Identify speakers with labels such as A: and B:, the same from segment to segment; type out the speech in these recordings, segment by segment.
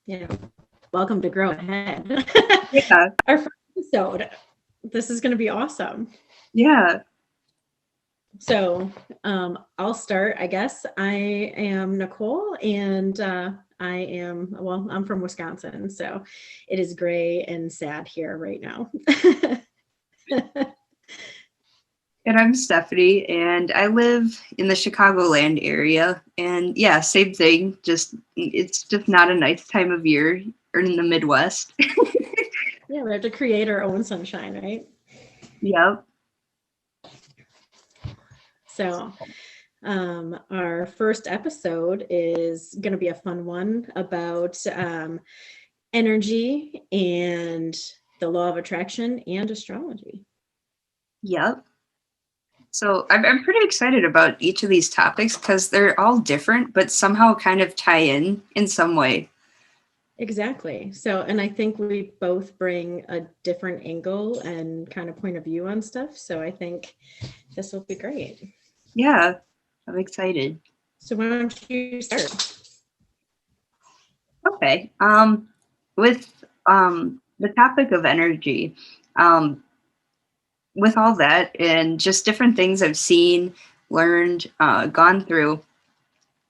A: Yeah. Welcome to Grow Ahead.
B: Yeah,
A: Our first episode. This is going to be awesome.
B: yeah.
A: So, I'll start, I guess. I am Nicole, and I'm from Wisconsin, so it is gray and sad here right now.
B: And I'm Stephanie, and I live in the Chicagoland area. And yeah, same thing. Just it's just not a nice time of year or in the Midwest.
A: Yeah, we have to create our own sunshine, right?
B: Yep.
A: So, our first episode is going to be a fun one about energy and the law of attraction and astrology.
B: Yep. So I'm pretty excited about each of these topics because they're all different, but somehow kind of tie in some way.
A: Exactly. So, and I think we both bring a different angle and kind of point of view on stuff. So, I think this will be great.
B: Yeah, I'm excited.
A: So, why don't you start?
B: Okay. With the topic of energy, um, with all that and just different things I've seen, learned, gone through,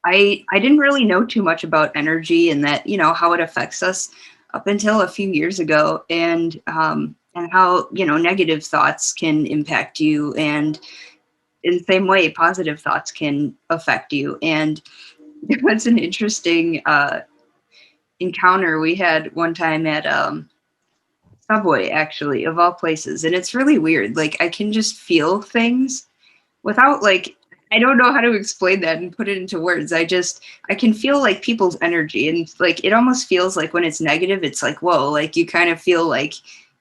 B: I didn't really know too much about energy and that, how it affects us up until a few years ago, and how, negative thoughts can impact you, and in the same way positive thoughts can affect you. And it was an interesting encounter we had one time at Subway, actually, of all places. And it's really weird. Like, I can just feel things without, like, I don't know how to explain that and put it into words. I can feel like people's energy. And like, it almost feels like when it's negative, it's like, whoa, like you kind of feel like,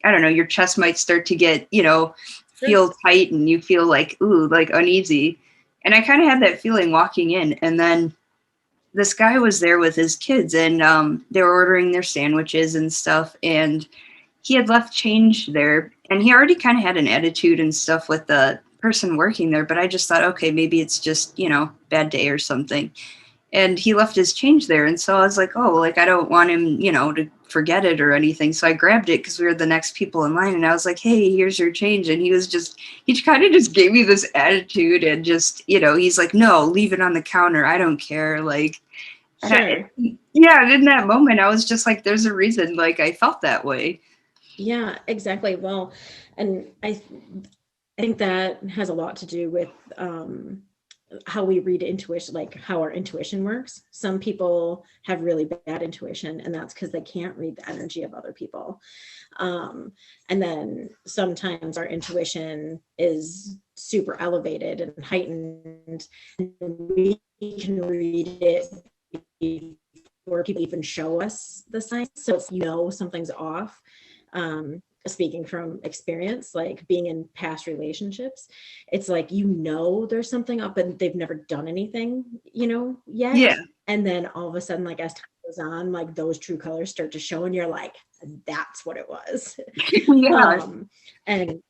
B: I don't know, your chest might start to get,
A: Sure.
B: feel tight and you feel like, ooh, like uneasy. And I kind of had that feeling walking in. And then this guy was there with his kids, and they were ordering their sandwiches and stuff. And he had left change there, and he already kind of had an attitude and stuff with the person working there. But I just thought, okay, maybe it's just, bad day or something. And he left his change there. And so I was like, oh, like, I don't want him, to forget it or anything. So I grabbed it because we were the next people in line. And I was like, hey, here's your change. And he kind of just gave me this attitude and just, he's like, no, leave it on the counter. I don't care. Like, and
A: Sure.
B: yeah, and in that moment, I was just like, there's a reason, like, I felt that way.
A: Yeah, exactly. Well, and I think that has a lot to do with how we read intuition, like how our intuition works. Some people have really bad intuition, and that's because they can't read the energy of other people. And then sometimes our intuition is super elevated and heightened, and we can read it before people even show us the signs. So if something's off, speaking from experience, like being in past relationships, it's like there's something up and they've never done anything yet,
B: Yeah.
A: and then all of a sudden, like, as time goes on, like those true colors start to show and you're like, that's what it was.
B: Yeah.
A: And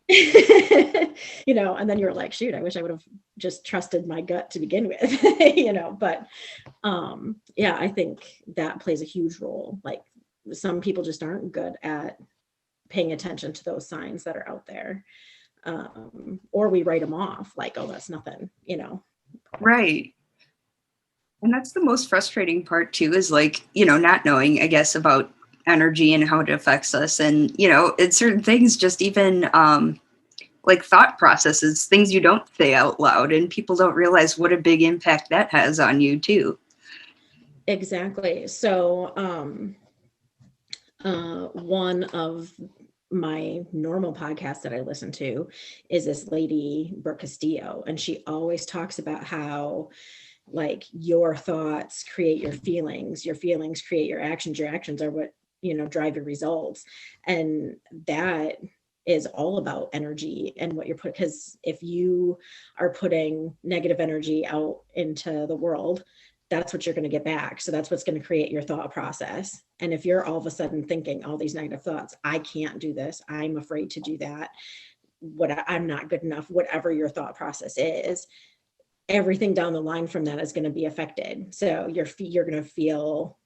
A: and then you're like, shoot, I wish I would have just trusted my gut to begin with. But yeah, I think that plays a huge role. Like, some people just aren't good at paying attention to those signs that are out there, or we write them off like, oh, that's nothing.
B: Right. And that's the most frustrating part too, is like, not knowing, I guess, about energy and how it affects us. And, it's certain things, just even like thought processes, things you don't say out loud, and people don't realize what a big impact that has on you too.
A: Exactly. So one of my normal podcast that I listen to is this lady, Brooke Castillo, and she always talks about how, like, your thoughts create your feelings create your actions are what drive your results. And that is all about energy and what you're putting, because if you are putting negative energy out into the world, that's what you're going to get back. So that's what's going to create your thought process. And if you're all of a sudden thinking all these negative thoughts, I can't do this, I'm afraid to do that, I'm not good enough, whatever your thought process is, everything down the line from that is going to be affected. So you're going to feel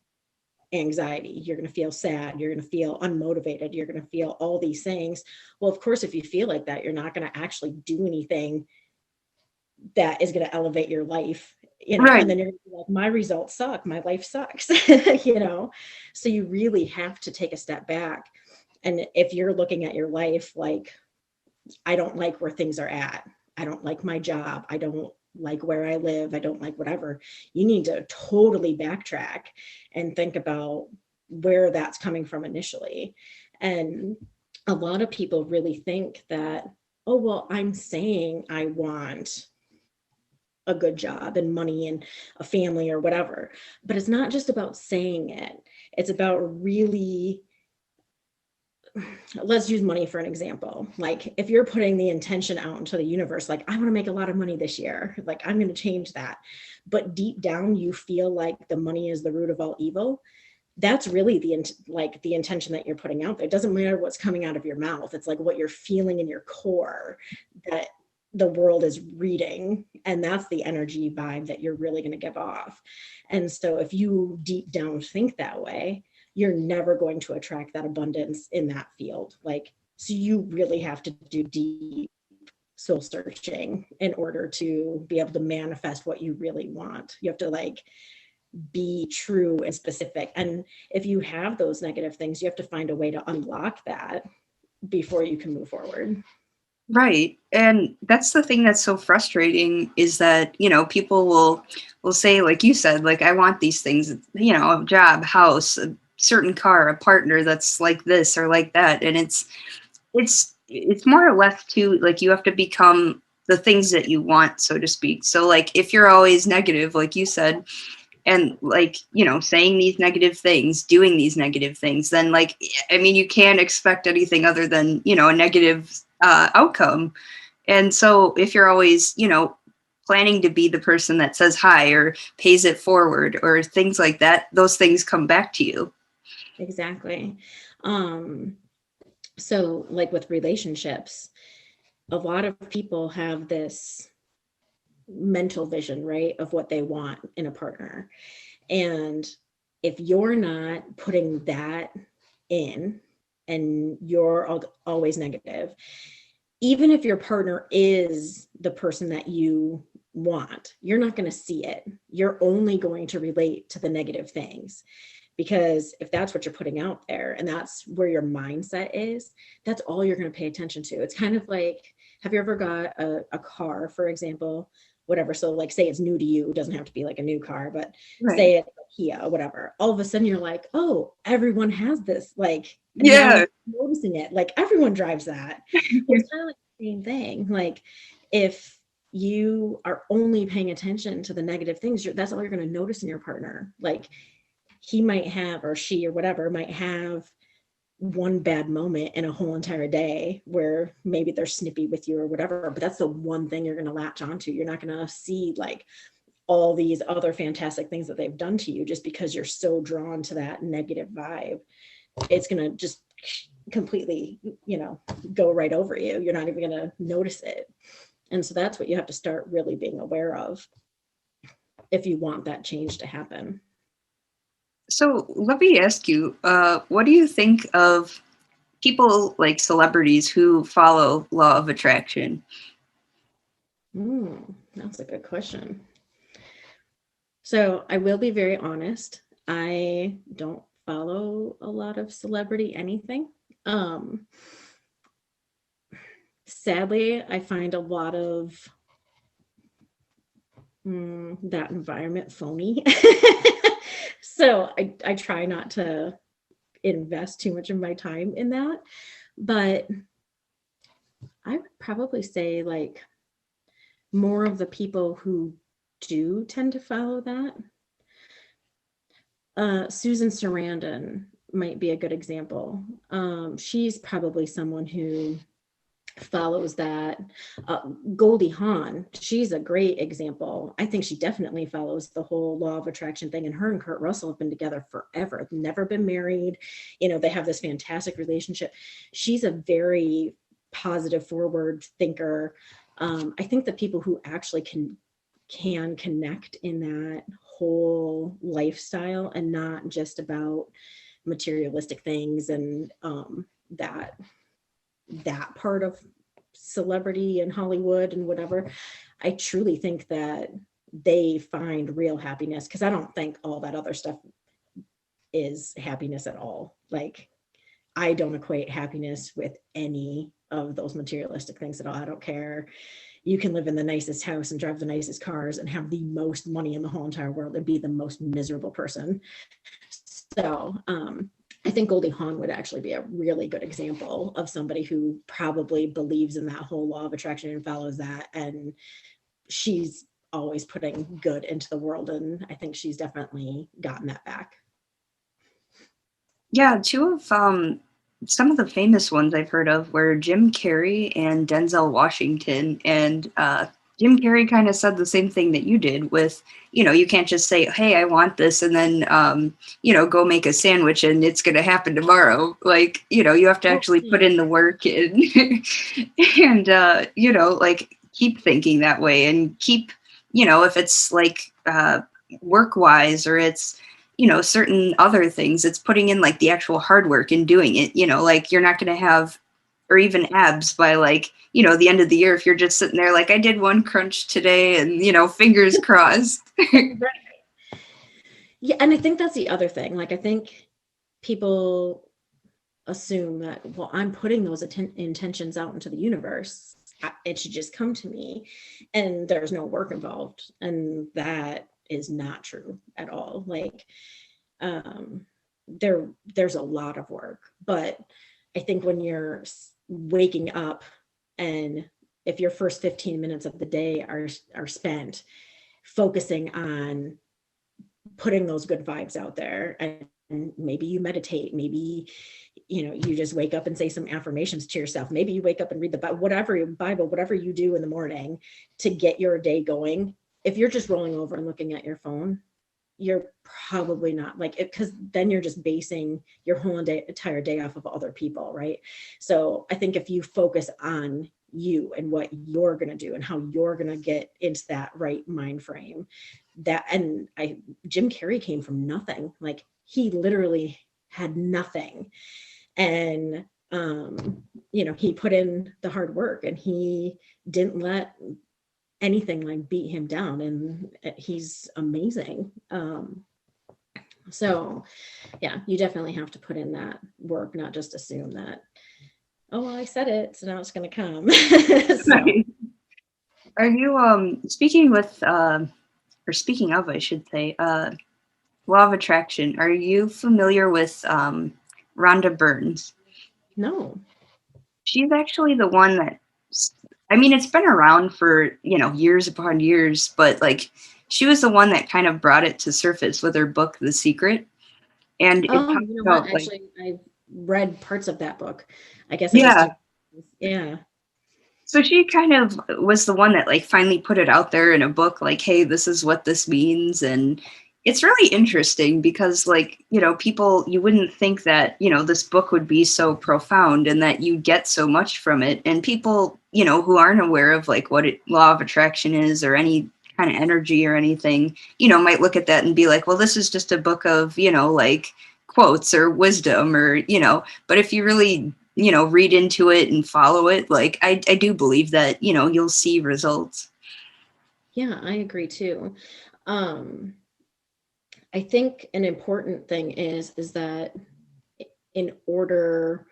A: anxiety, you're going to feel sad, you're going to feel unmotivated, you're going to feel all these things. Well, of course, if you feel like that, you're not going to actually do anything that is going to elevate your life,
B: Right.
A: and then you're going to be like, my results suck, my life sucks, So you really have to take a step back. And if you're looking at your life like, I don't like where things are at, I don't like my job, I don't like where I live, I don't like whatever, you need to totally backtrack and think about where that's coming from initially. And a lot of people really think that, oh, well, I'm saying I want a good job and money and a family or whatever. But it's not just about saying it. It's about really, let's use money for an example. Like if you're putting the intention out into the universe, like, I want to make a lot of money this year, like I'm going to change that. But deep down, you feel like the money is the root of all evil. That's really the intention that you're putting out there. It doesn't matter what's coming out of your mouth. It's like what you're feeling in your core that the world is reading, and that's the energy vibe that you're really going to give off. And so if you deep down think that way, you're never going to attract that abundance in that field. Like, so you really have to do deep soul searching in order to be able to manifest what you really want. You have to like be true and specific. And if you have those negative things, you have to find a way to unlock that before you can move forward.
B: Right. And that's the thing that's so frustrating is that, people will say, like you said, like, I want these things, a job, house, a certain car, a partner that's like this or like that. And it's more or less too, like, you have to become the things that you want, so to speak. So like if you're always negative, like you said, and like, saying these negative things, doing these negative things, then like, I mean, you can't expect anything other than, a negative outcome. And so if you're always, planning to be the person that says hi or pays it forward or things like that, those things come back to you.
A: Exactly. So like with relationships, a lot of people have this mental vision, right, of what they want in a partner. And if you're not putting that in and you're always negative, even if your partner is the person that you want, you're not going to see it. You're only going to relate to the negative things. Because if that's what you're putting out there and that's where your mindset is, that's all you're going to pay attention to. It's kind of like, have you ever got a car, for example, whatever? So like, say it's new to you, it doesn't have to be like a new car, but
B: Right.
A: say it's a Kia, whatever. All of a sudden you're like, oh, everyone has this. Like,
B: Yeah.
A: now you're noticing it. Like everyone drives that. It's kind of like the same thing. Like if you are only paying attention to the negative things, that's all you're going to notice in your partner. Like he might have, or she or whatever might have one bad moment in a whole entire day where maybe they're snippy with you or whatever, but that's the one thing you're going to latch onto. You're not going to see like all these other fantastic things that they've done to you just because you're so drawn to that negative vibe. It's going to just completely, go right over you. You're not even going to notice it. And so that's what you have to start really being aware of if you want that change to happen.
B: So let me ask you, what do you think of people like celebrities who follow law of attraction?
A: That's a good question. So I will be very honest. I don't follow a lot of celebrity anything. Sadly, I find a lot of that environment phony. So I try not to invest too much of my time in that. But I would probably say like more of the people who do tend to follow that. Susan Sarandon might be a good example. She's probably someone who follows that. Goldie Hawn, she's a great example. I think she definitely follows the whole law of attraction thing. And her and Kurt Russell have been together forever, never been married. They have this fantastic relationship. She's a very positive, forward thinker. I think the people who actually can connect in that whole lifestyle and not just about materialistic things and that part of celebrity and Hollywood and whatever. I truly think that they find real happiness, because I don't think all that other stuff is happiness at all. Like, I don't equate happiness with any of those materialistic things at all. I don't care. You can live in the nicest house and drive the nicest cars and have the most money in the whole entire world and be the most miserable person. So I think Goldie Hawn would actually be a really good example of somebody who probably believes in that whole law of attraction and follows that. And she's always putting good into the world. And I think she's definitely gotten that back.
B: Yeah, two of some of the famous ones I've heard of were Jim Carrey and Denzel Washington. And Jim Carrey kind of said the same thing that you did with, you can't just say, hey, I want this, and then, go make a sandwich and it's going to happen tomorrow. Like, you have to actually put in the work and, and like, keep thinking that way and keep, if it's like work-wise or it's, certain other things, it's putting in like the actual hard work and doing it, like you're not going to have, or even abs by like, the end of the year, if you're just sitting there, like I did one crunch today and, fingers crossed.
A: Right. Yeah. And I think that's the other thing. Like, I think people assume that, well, I'm putting those intentions out into the universe. It should just come to me and there's no work involved. And that is not true at all. Like, there's a lot of work, but I think when you're waking up and if your first 15 minutes of the day are spent focusing on putting those good vibes out there, and maybe you meditate, maybe you just wake up and say some affirmations to yourself, maybe you wake up and read the Bible, whatever you do in the morning to get your day going. If you're just rolling over and looking at your phone, you're probably not like it, because then you're just basing your whole entire day off of other people, right? So I think if you focus on you and what you're going to do and how you're going to get into that right mind frame, Jim Carrey came from nothing. Like, he literally had nothing, and he put in the hard work and he didn't let anything like beat him down, and he's amazing. So yeah, you definitely have to put in that work, not just assume that, oh, well, I said it, so now it's going to come. So.
B: Are you speaking of, I should say, law of attraction, are you familiar with Rhonda Burns?
A: No.
B: She's actually the one that, I mean, it's been around for, years upon years, but like she was the one that kind of brought it to surface with her book, The Secret. And
A: actually, I've read parts of that book. I guess. Yeah.
B: So she kind of was the one that like finally put it out there in a book, like, hey, this is what this means. And it's really interesting because like, people, you wouldn't think that, this book would be so profound and that you get so much from it. And people, who aren't aware of like what law of attraction is or any kind of energy or anything, might look at that and be like, well, this is just a book of, like quotes or wisdom or, but if you really, read into it and follow it, like I do believe that, you'll see results.
A: Yeah, I agree too. I think an important thing is that in order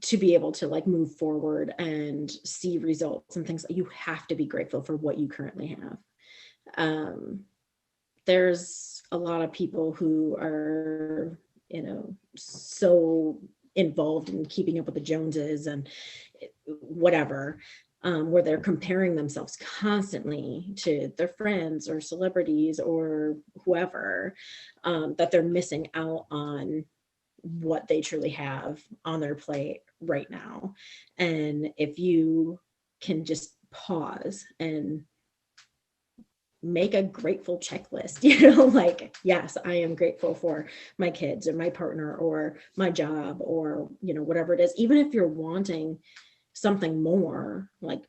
A: to be able to like move forward and see results and things, you have to be grateful for what you currently have. There's a lot of people who are, so involved in keeping up with the Joneses and whatever, where they're comparing themselves constantly to their friends or celebrities or whoever, that they're missing out on what they truly have on their plate right now. And if you can just pause and make a grateful checklist, like, yes, I am grateful for my kids or my partner or my job or, whatever it is, even if you're wanting something more, like,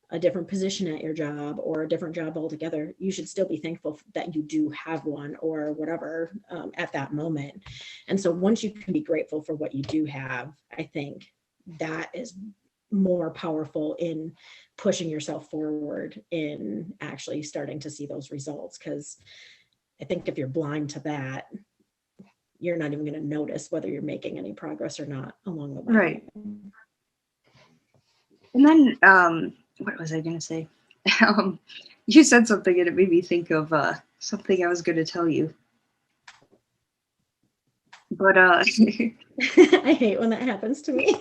A: a different position at your job or a different job altogether, you should still be thankful that you do have one or whatever at that moment. And so once you can be grateful for what you do have, I think that is more powerful in pushing yourself forward in actually starting to see those results. Because I think if you're blind to that, you're not even going to notice whether you're making any progress or not along the way.
B: Right. And then, what was I going to say? You said something and it made me think of something I was going to tell you. But
A: I hate when that happens to me.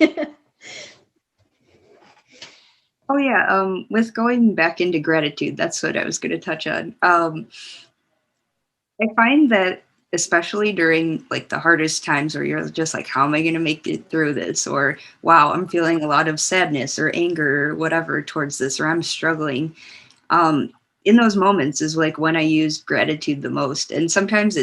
B: Oh yeah, with going back into gratitude, that's what I was going to touch on. I find that especially during like the hardest times where you're just like, how am I going to make it through this? Or, wow, I'm feeling a lot of sadness or anger or whatever towards this, or I'm struggling. In those moments is like when I use gratitude the most. And sometimes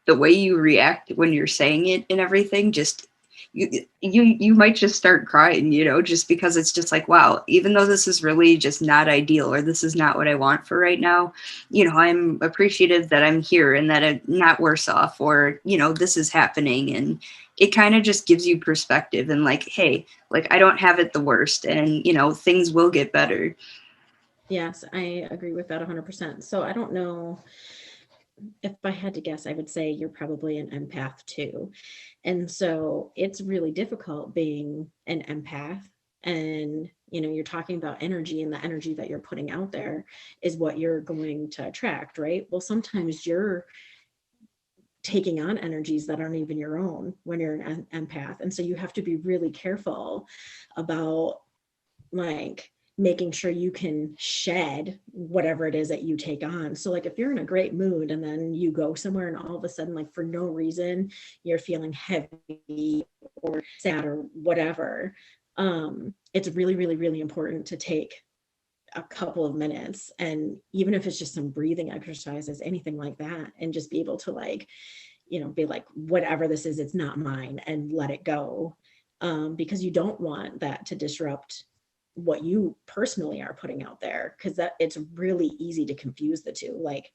B: the way you react when you're saying it and everything, just you might just start crying, just because it's just like, wow, even though this is really just not ideal or this is not what I want for right now, I'm appreciative that I'm here and that I'm not worse off, or, this is happening. And it kind of just gives you perspective and like, hey, like I don't have it the worst, and, things will get better.
A: Yes, I agree with that 100%. So I don't know, if I had to guess, I would say you're probably an empath too. And so it's really difficult being an empath. And, you're talking about energy, and the energy that you're putting out there is what you're going to attract, right? Well, sometimes you're taking on energies that aren't even your own when you're an empath. And so you have to be really careful about like making sure you can shed whatever it is that you take on. So like if you're in a great mood and then you go somewhere and all of a sudden, like for no reason, you're feeling heavy or sad or whatever, it's really, really, really important to take a couple of minutes, and even if it's just some breathing exercises, anything like that, and just be able to like, be like, whatever this is, it's not mine, and let it go. Because you don't want that to disrupt what you personally are putting out there, because that it's really easy to confuse the two. Like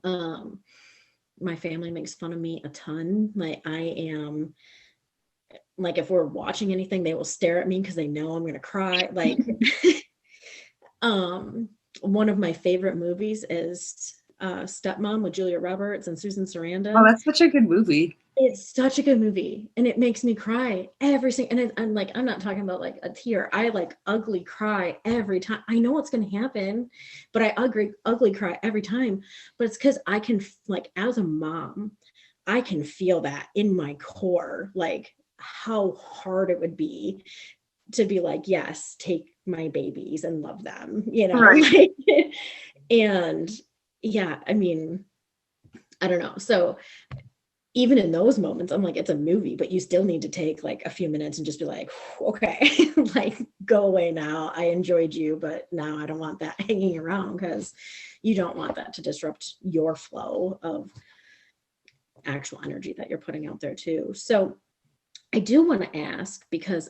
A: my family makes fun of me a ton. Like I am like, if we're watching anything, they will stare at me because they know I'm gonna cry. Like one of my favorite movies is Stepmom with Julia Roberts and Susan Sarandon.
B: Oh, that's such a good movie.
A: It's such a good movie, and it makes me cry every single. And I'm like, I'm not talking about like a tear. I like ugly cry every time. I know what's going to happen, but I ugly cry every time. But it's because I can, like, as a mom, I can feel that in my core, like how hard it would be to be like, yes, take my babies and love them,
B: Right.
A: like, and yeah, I mean, I don't know. So even in those moments, I'm like, it's a movie, but you still need to take like a few minutes and just be like, okay, like go away now. I enjoyed you, but now I don't want that hanging around, because you don't want that to disrupt your flow of actual energy that you're putting out there too. So I do want to ask, because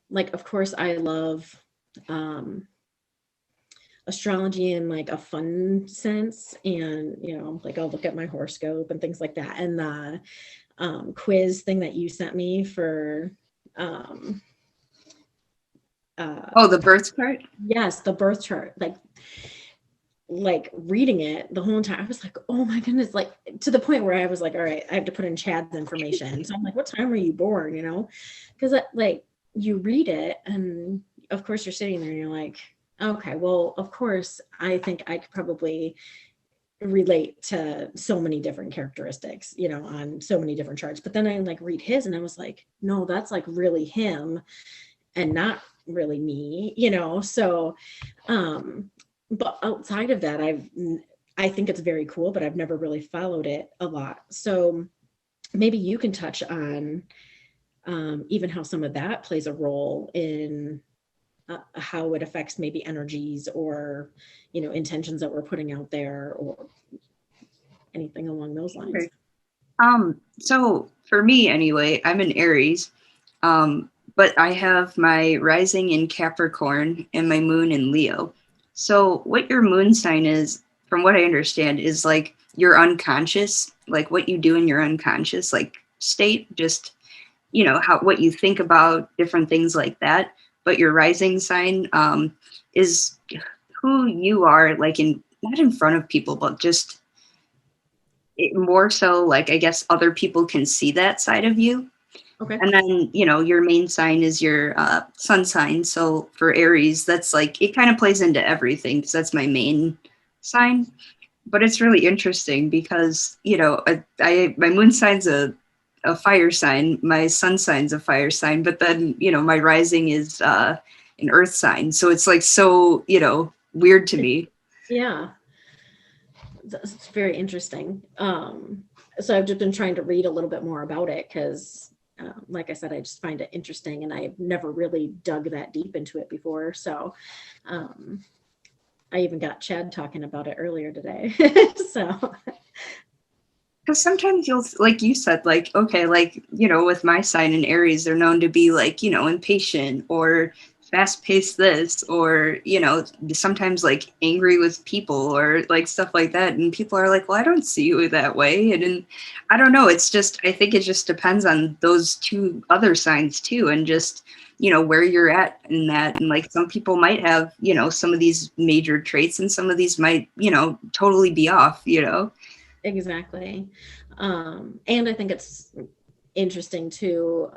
A: like, of course, I love astrology in like a fun sense, and like I'll look at my horoscope and things like that, and the quiz thing that you sent me for
B: The birth chart.
A: yes, the birth chart, like reading it the whole time, I was like, oh my goodness, like to the point where I was like, all right, I have to put in Chad's information. So I'm like, what time were you born, because like you read it, and of course you're sitting there and you're like, okay, well, of course, I think I could probably relate to so many different characteristics, on so many different charts. But then I like read his, and I was like, no, that's like really him and not really me, So, but outside of that, I think it's very cool, but I've never really followed it a lot. So maybe you can touch on even how some of that plays a role in how it affects maybe energies or intentions that we're putting out there, or anything along those lines.
B: So for me anyway, I'm an Aries. but I have my rising in Capricorn and my moon in Leo. So what your moon sign is, from what I understand, is like your unconscious, like what you do in your unconscious, like state, just how what you think about different things like that. But your rising sign is who you are, like in not in front of people, but just more so like I guess other people can see that side of you.
A: Okay.
B: And then, your main sign is your sun sign. So for Aries, that's like, it kind of plays into everything because that's my main sign. But it's really interesting because, my moon sign's a fire sign, my sun sign's a fire sign, but then, my rising is an earth sign. So it's like so, weird to me.
A: Yeah, it's very interesting. So I've just been trying to read a little bit more about it because, like I said, I just find it interesting, and I've never really dug that deep into it before. So um, I even got Chad talking about it earlier today. So
B: Because sometimes you'll, like you said, like, okay, like, with my sign in Aries, they're known to be like, impatient or fast paced this, or, sometimes like angry with people or like stuff like that. And people are like, well, I don't see you that way. And I don't know. It's just, I think it just depends on those two other signs too. And just, where you're at in that. And like some people might have, some of these major traits and some of these might, totally be off.
A: exactly. And I think it's interesting too,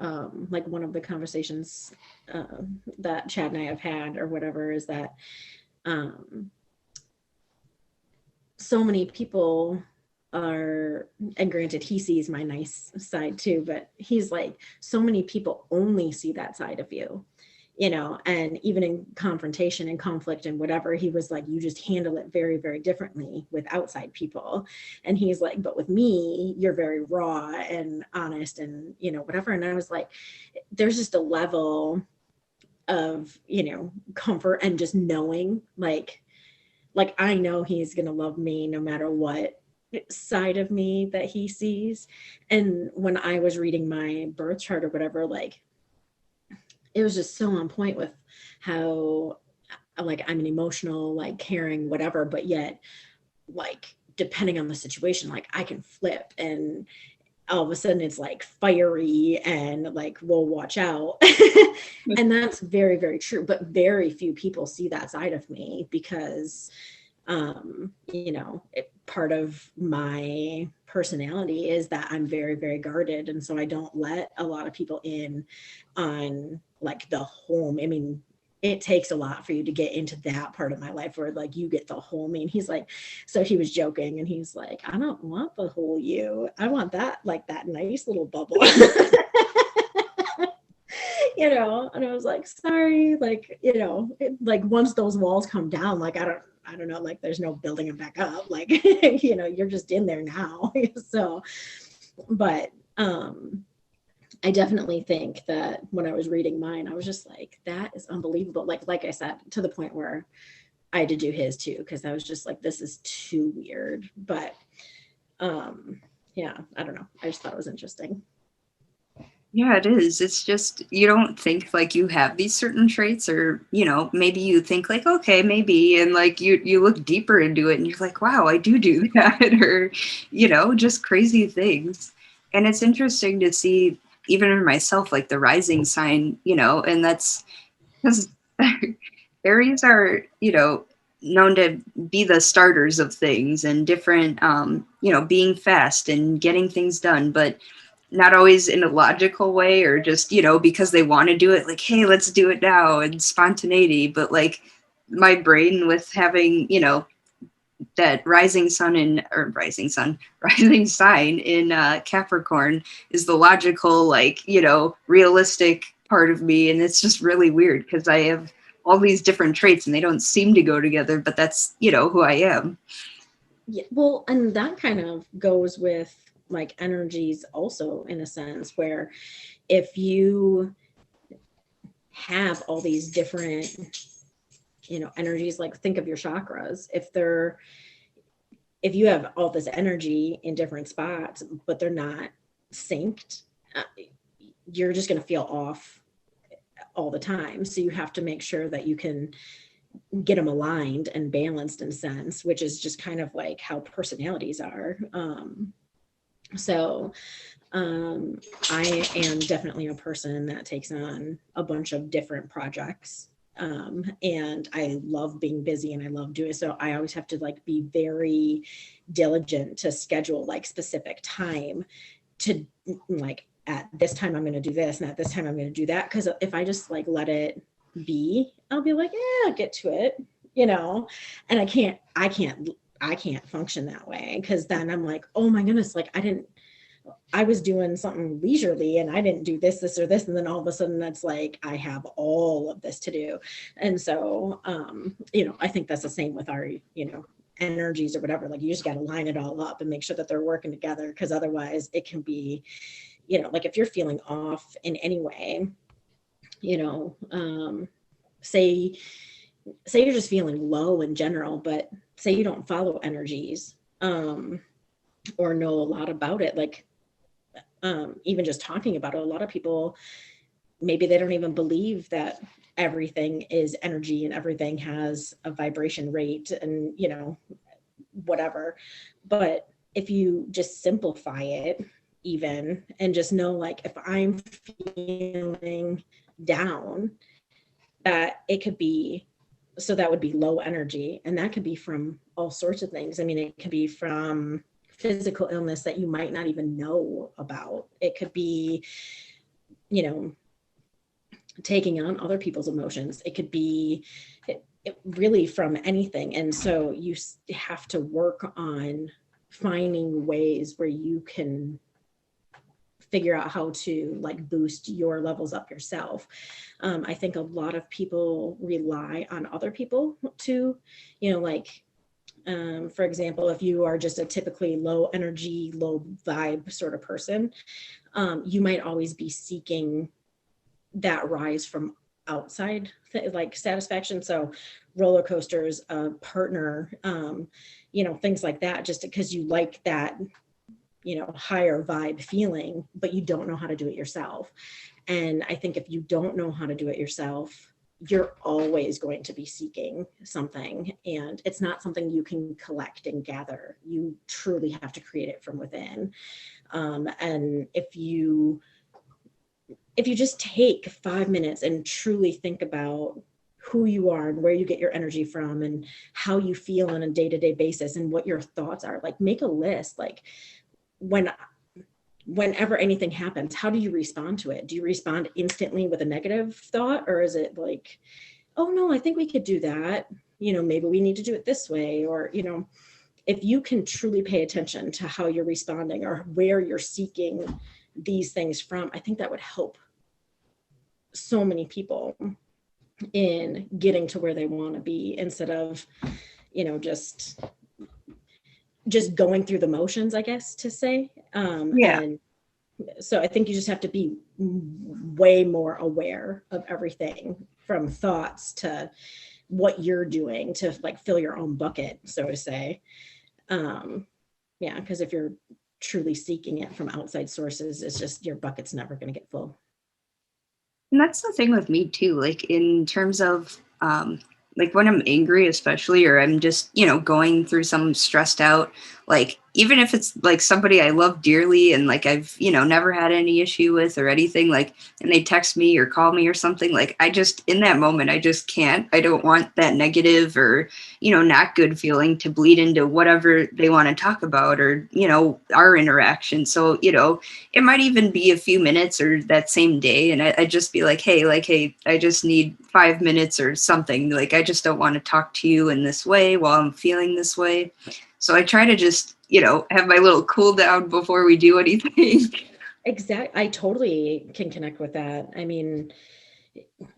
A: like one of the conversations that Chad and I have had or whatever is that um, so many people are, and granted he sees my nice side too, but he's like, so many people only see that side of you, and even in confrontation and conflict and whatever, he was like, you just handle it very, very differently with outside people. And he's like, but with me, you're very raw and honest and whatever. And I was like, there's just a level of comfort and just knowing like I know he's going to love me no matter what side of me that he sees. And when I was reading my birth chart or whatever, like it was just so on point with how like I'm an emotional, like caring, whatever, but yet like depending on the situation, like I can flip and all of a sudden it's like fiery and like we'll watch out. And that's very, very true, but very few people see that side of me because part of my personality is that I'm very, very guarded. And so I don't let a lot of people in on like the whole, I mean, it takes a lot for you to get into that part of my life where like you get the whole me. And he's like, so he was joking and he's like, I don't want the whole you. I want that, like that nice little bubble. And I was like, sorry, like, like once those walls come down, like I don't know, like there's no building them back up. Like, you're just in there now. So, but I definitely think that when I was reading mine, I was just like, that is unbelievable. Like I said, to the point where I had to do his too, because I was just like, this is too weird. But yeah, I don't know. I just thought it was interesting.
B: Yeah, it is. It's just you don't think like you have these certain traits, or maybe you think like, okay, maybe, and like you look deeper into it, and you're like, wow, I do that, or just crazy things. And it's interesting to see even in myself, like the rising sign, and that's because Aries are known to be the starters of things and different, being fast and getting things done, but not always in a logical way or just, because they want to do it, like, hey, let's do it now, and spontaneity. But like my brain with having, that rising sun in, or rising sun, rising sign in Capricorn is the logical, like, realistic part of me. And it's just really weird because I have all these different traits and they don't seem to go together, but that's, who I am.
A: Yeah, well, and that kind of goes with like energies also in a sense where if you have all these different energies, like think of your chakras, if you have all this energy in different spots but they're not synced, uh, you're just going to feel off all the time. So you have to make sure that you can get them aligned and balanced in a sense, which is just kind of like how personalities are. So I am definitely a person that takes on a bunch of different projects. And I love being busy and I love doing it. So I always have to like be very diligent to schedule like specific time to like at this time I'm going to do this and at this time I'm going to do that. Because if I just like let it be, I'll be like, yeah, I'll get to it, you know, and I can't function that way because then I'm like, oh my goodness, like I was doing something leisurely and I didn't do this or this. And then all of a sudden that's like, I have all of this to do. And so, you know, I think that's the same with our, you know, energies or whatever. Like you just got to line it all up and make sure that they're working together. Because otherwise it can be, you know, like if you're feeling off in any way, you know, say you're just feeling low in general, but say you don't follow energies, or know a lot about it, like, even just talking about it, a lot of people, maybe they don't even believe that everything is energy and everything has a vibration rate and, you know, whatever. But if you just simplify it even and just know, like, if I'm feeling down, that it could be, so that would be low energy. And that could be from all sorts of things. I mean, it could be from physical illness that you might not even know about. It could be, you know, taking on other people's emotions. It could be it really from anything. And so you have to work on finding ways where you can figure out how to like boost your levels up yourself. I think a lot of people rely on other people to, you know, like, for example, if you are just a typically low energy, low vibe sort of person, you might always be seeking that rise from outside like satisfaction. So roller coasters, a partner, you know, things like that, just because you like that, you know, higher vibe feeling, but you don't know how to do it yourself. And I think if you don't know how to do it yourself, you're always going to be seeking something, and it's not something you can collect and gather. You truly have to create it from within. And if you just take 5 minutes and truly think about who you are and where you get your energy from and how you feel on a day-to-day basis and what your thoughts are, like make a list. Like whenever anything happens, how do you respond to it? Do you respond instantly with a negative thought, or is it like, oh no, I think we could do that, you know, maybe we need to do it this way? Or, you know, if you can truly pay attention to how you're responding or where you're seeking these things from, I think that would help so many people in getting to where they want to be, instead of, you know, just going through the motions, I guess to say.
B: Yeah.
A: And so I think you just have to be way more aware of everything, from thoughts to what you're doing to like fill your own bucket, so to say. Yeah, because if you're truly seeking it from outside sources, it's just your bucket's never going to get full.
B: And that's the thing with me too, like in terms of like when I'm angry especially, or I'm just, you know, going through some stressed out, like even if it's like somebody I love dearly and like I've, you know, never had any issue with or anything, like, and they text me or call me or something, like I just, in that moment, I just can't, I don't want that negative or, you know, not good feeling to bleed into whatever they want to talk about or, you know, our interaction. So, you know, it might even be a few minutes or that same day. And I just be like, hey, I just need 5 minutes or something. Like, I just don't want to talk to you in this way while I'm feeling this way. So I try to just, you know, have my little cool down before we do anything.
A: Exactly. I totally can connect with that. I mean,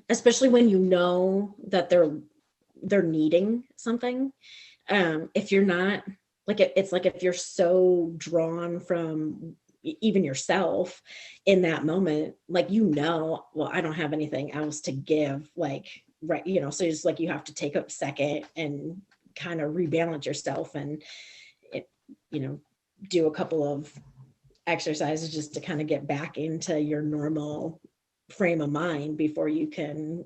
A: especially when you know that they're needing something. If you're not like it's like if you're so drawn from even yourself in that moment, like, you know, well, I don't have anything else to give, like, right, you know, so it's like you have to take a second and kind of rebalance yourself and it, you know, do a couple of exercises just to kind of get back into your normal frame of mind before you can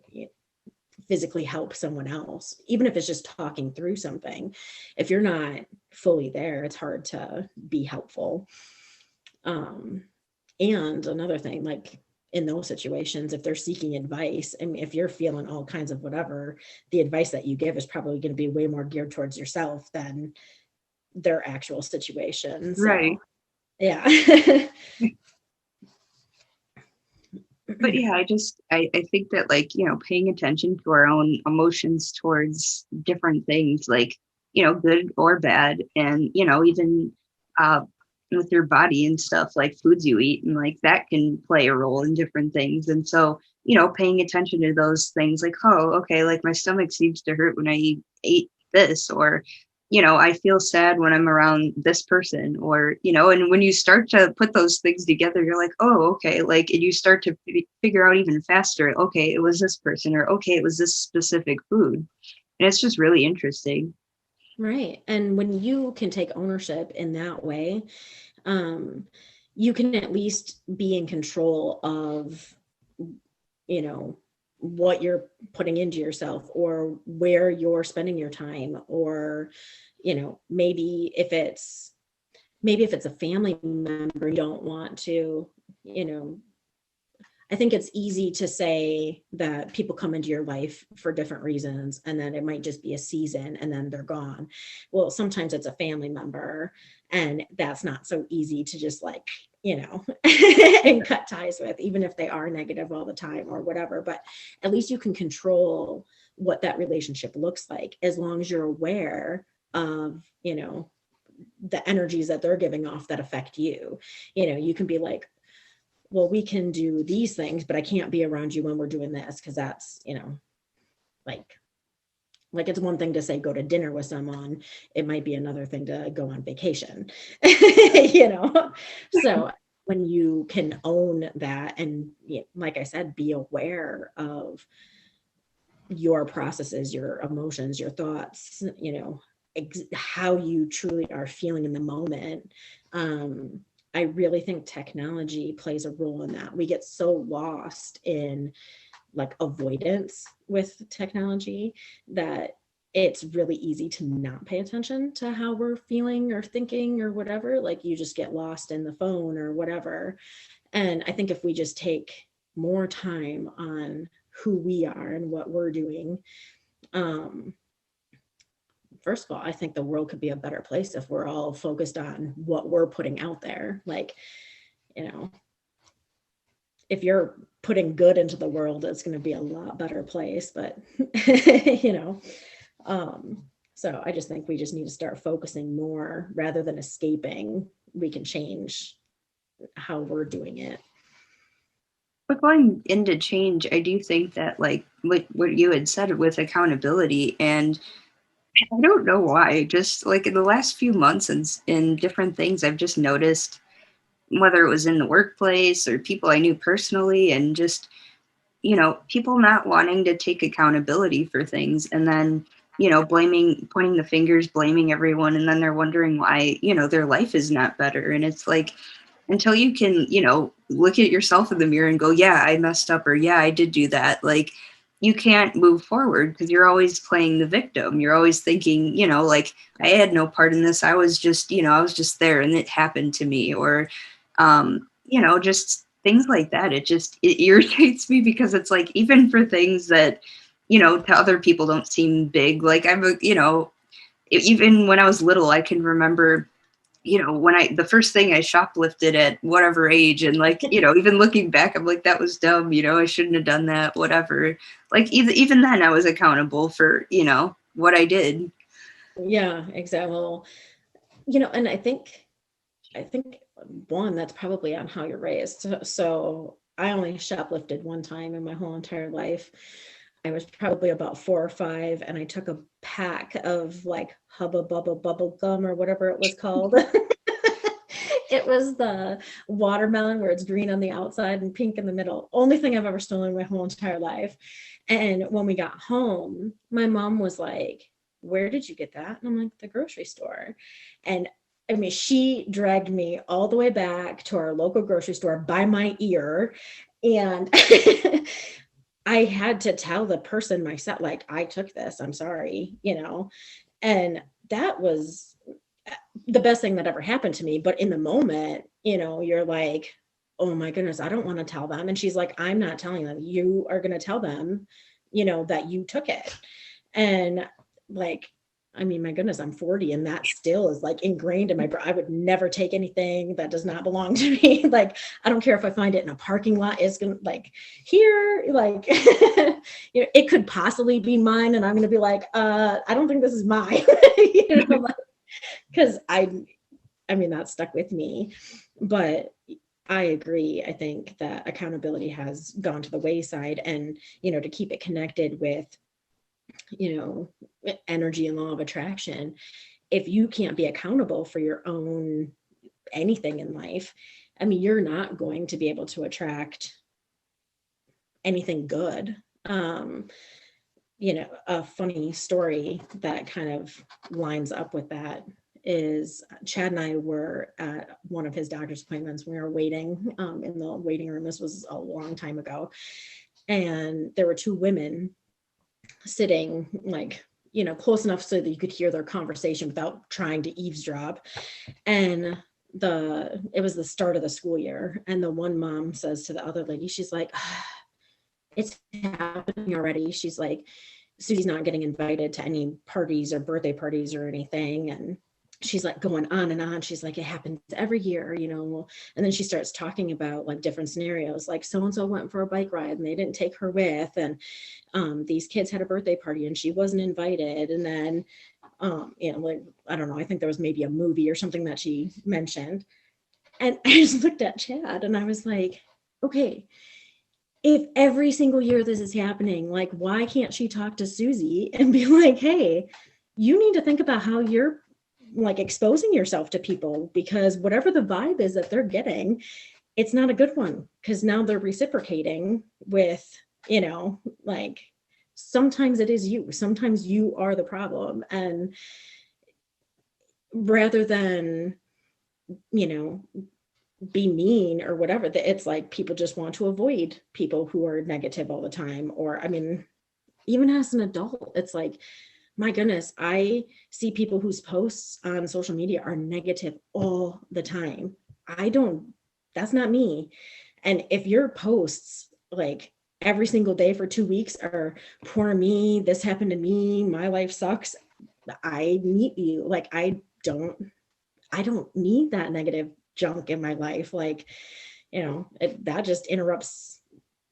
A: physically help someone else, even if it's just talking through something. If you're not fully there, it's hard to be helpful. And another thing, like in those situations, if they're seeking advice, I mean, if you're feeling all kinds of whatever, the advice that you give is probably going to be way more geared towards yourself than their actual situation.
B: Right.
A: So, yeah.
B: But yeah, I think that, like, paying attention to our own emotions towards different things, like, good or bad, and, even uh, with your body and stuff, like foods you eat, and like that can play a role in different things. And so, paying attention to those things, like, oh, okay, like my stomach seems to hurt when I ate this, or I feel sad when I'm around this person, or, and when you start to put those things together, you're like, oh, okay. Like, and you start to figure out even faster, okay, it was this person, or okay, it was this specific food. And it's just really interesting.
A: Right. And when you can take ownership in that way, you can at least be in control of, you know, what you're putting into yourself or where you're spending your time, or, maybe if it's a family member, you don't want to, you know, I think it's easy to say that people come into your life for different reasons and then it might just be a season and then they're gone. Well, sometimes it's a family member and that's not so easy to just like, and cut ties with, even if they are negative all the time or whatever. But at least you can control what that relationship looks like as long as you're aware of, the energies that they're giving off that affect you. You can be like, well, we can do these things, but I can't be around you when we're doing this, because that's, like it's one thing to say go to dinner with someone. It might be another thing to go on vacation. So when you can own that and, like I said, be aware of your processes, your emotions, your thoughts, how you truly are feeling in the moment. I really think technology plays a role in that. We get so lost in like avoidance with technology that it's really easy to not pay attention to how we're feeling or thinking or whatever. Like you just get lost in the phone or whatever. And I think if we just take more time on who we are and what we're doing, first of all, I think the world could be a better place if we're all focused on what we're putting out there. Like, if you're putting good into the world, it's going to be a lot better place. But, so I just think we just need to start focusing more rather than escaping. We can change how we're doing it.
B: But going into change, I do think that, like what you had said with accountability, and I don't know why, just like in the last few months and in different things, I've just noticed, whether it was in the workplace or people I knew personally, and just, people not wanting to take accountability for things, and then, pointing the fingers, blaming everyone, and then they're wondering why, their life is not better. And it's like, until you can, look at yourself in the mirror and go, yeah, I messed up, or yeah, I did do that. Like, you can't move forward because you're always playing the victim. You're always thinking, like, I had no part in this. I was just there and it happened to me. Or, just things like that. It irritates me because it's like, even for things that, to other people don't seem big. Like even when I was little, I can remember, when the first thing I shoplifted at whatever age, and like, even looking back, I'm like, that was dumb, I shouldn't have done that, whatever. Like, even then I was accountable for, what I did.
A: Yeah, exactly. Well, and I think one, that's probably on how you're raised. So I only shoplifted one time in my whole entire life. I was probably about 4 or 5, and I took a pack of like Hubba Bubba bubble gum or whatever it was called. It was the watermelon where it's green on the outside and pink in the middle. Only thing I've ever stolen in my whole entire life. And when we got home, my mom was like, "Where did you get that?" And I'm like, "The grocery store." And I mean, she dragged me all the way back to our local grocery store by my ear, And I had to tell the person myself, like, I took this, I'm sorry, and that was the best thing that ever happened to me. But in the moment, you're like, oh my goodness, I don't want to tell them. And she's like, I'm not telling them. You are going to tell them, that you took it. And like, I mean, my goodness, I'm 40 and that still is like ingrained in my brain. I would never take anything that does not belong to me. Like, I don't care if I find it in a parking lot, it's going to like here, like, it could possibly be mine. And I'm going to be like, I don't think this is mine, because I mean, that stuck with me. But I agree. I think that accountability has gone to the wayside, and, to keep it connected with, energy and law of attraction. If you can't be accountable for your own anything in life, I mean, you're not going to be able to attract anything good. A funny story that kind of lines up with that is Chad and I were at one of his doctor's appointments. We were waiting in the waiting room. This was a long time ago. And there were two women sitting like, close enough so that you could hear their conversation without trying to eavesdrop. And it was the start of the school year. And the one mom says to the other lady, she's like, it's happening already. She's like, Susie's not getting invited to any parties or birthday parties or anything. And she's like going on and on. She's like, it happens every year, and then she starts talking about like different scenarios, like so-and-so went for a bike ride and they didn't take her with. And these kids had a birthday party and she wasn't invited. And then, like, I don't know, I think there was maybe a movie or something that she mentioned. And I just looked at Chad and I was like, okay, if every single year this is happening, like, why can't she talk to Susie and be like, hey, you need to think about how you're like exposing yourself to people, because whatever the vibe is that they're getting, it's not a good one, because now they're reciprocating with, like, sometimes it is you, sometimes you are the problem. And rather than, be mean or whatever, it's like people just want to avoid people who are negative all the time. Or, I mean, even as an adult, it's like, my goodness, I see people whose posts on social media are negative all the time. That's not me. And if your posts like every single day for 2 weeks are poor me, this happened to me, my life sucks, I meet you. Like, I don't need that negative junk in my life. Like, that just interrupts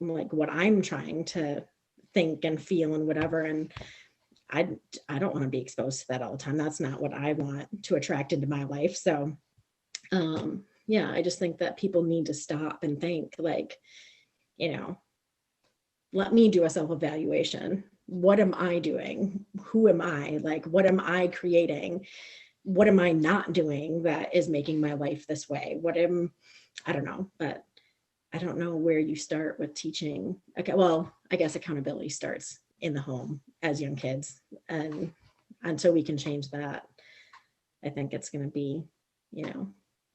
A: like what I'm trying to think and feel and whatever. And I don't want to be exposed to that all the time. That's not what I want to attract into my life. So, yeah, I just think that people need to stop and think, like, let me do a self-evaluation. What am I doing? Who am I? Like, what am I creating? What am I not doing that is making my life this way? I don't know, but I don't know where you start with teaching. Okay, well, I guess accountability starts in the home as young kids. And until we can change that, I think it's going to be,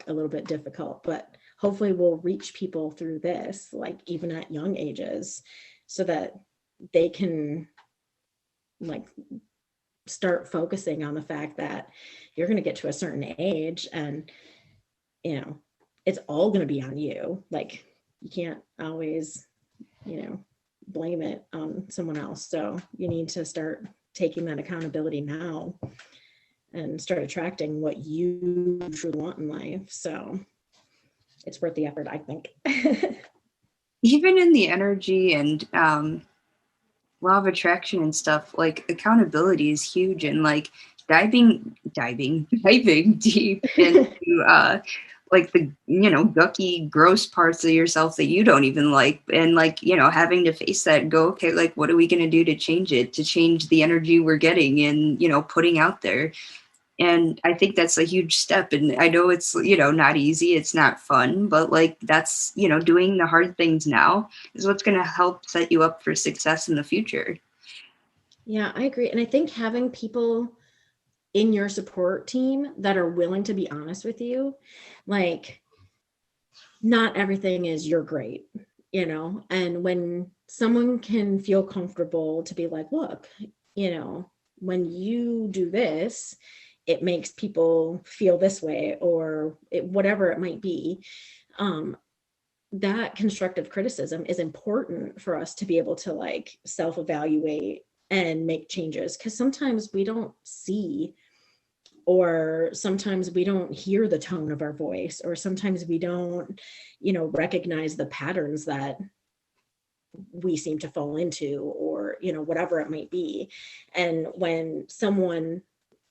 A: a little bit difficult, but hopefully we'll reach people through this, like even at young ages, so that they can like start focusing on the fact that you're going to get to a certain age and, it's all going to be on you. Like, you can't always, blame it on someone else. So you need to start taking that accountability now and start attracting what you truly want in life. So it's worth the effort, I think.
B: Even in the energy and law of attraction and stuff, like accountability is huge, and like diving deep into like the gucky gross parts of yourself that you don't even like, and like having to face that and go, okay, like what are we going to do to change it, to change the energy we're getting and putting out there. And I think that's a huge step. And I know it's, not easy, it's not fun, but like that's, doing the hard things now is what's going to help set you up for success in the future.
A: Yeah, I agree. And I think having people in your support team that are willing to be honest with you, like, not everything is you're great. and when someone can feel comfortable to be like, look, when you do this, it makes people feel this way, or whatever it might be. um, that constructive criticism is important for us to be able to like self-evaluate and make changes, because sometimes we don't see, or sometimes we don't hear the tone of our voice, or sometimes we don't recognize the patterns that we seem to fall into, or whatever it might be. And when someone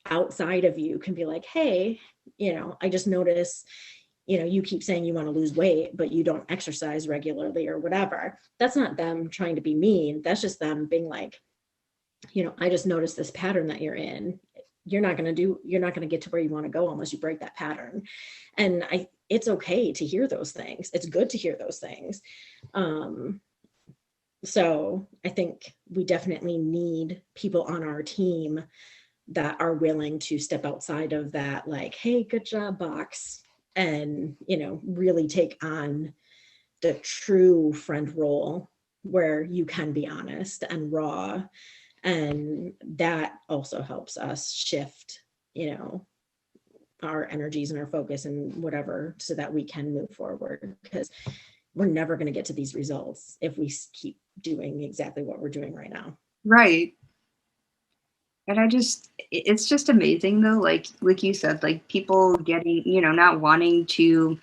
A: outside of you can be like, hey, I just notice you keep saying you want to lose weight, but you don't exercise regularly or whatever. That's not them trying to be mean. That's just them being like, I just noticed this pattern that you're in. You're not going to get to where you want to go unless you break that pattern. And it's okay to hear those things. It's good to hear those things. So I think we definitely need people on our team that are willing to step outside of that, like, hey, good job box, and really take on the true friend role, where you can be honest and raw. And that also helps us shift our energies and our focus and whatever, so that we can move forward, because we're never going to get to these results if we keep doing exactly what we're doing right now.
B: Right. And it's just amazing though, like you said, like people getting, not wanting to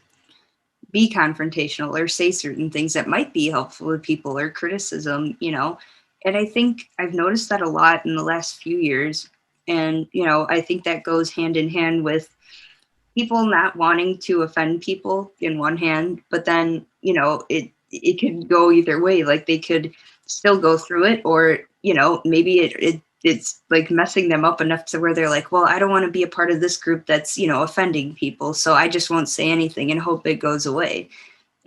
B: be confrontational or say certain things that might be helpful to people, or criticism. And I think I've noticed that a lot in the last few years. And, I think that goes hand in hand with people not wanting to offend people in one hand, but then, it could go either way. Like they could still go through it, or, maybe it's like messing them up enough to where they're like, well, I don't want to be a part of this group that's, offending people. So I just won't say anything and hope it goes away.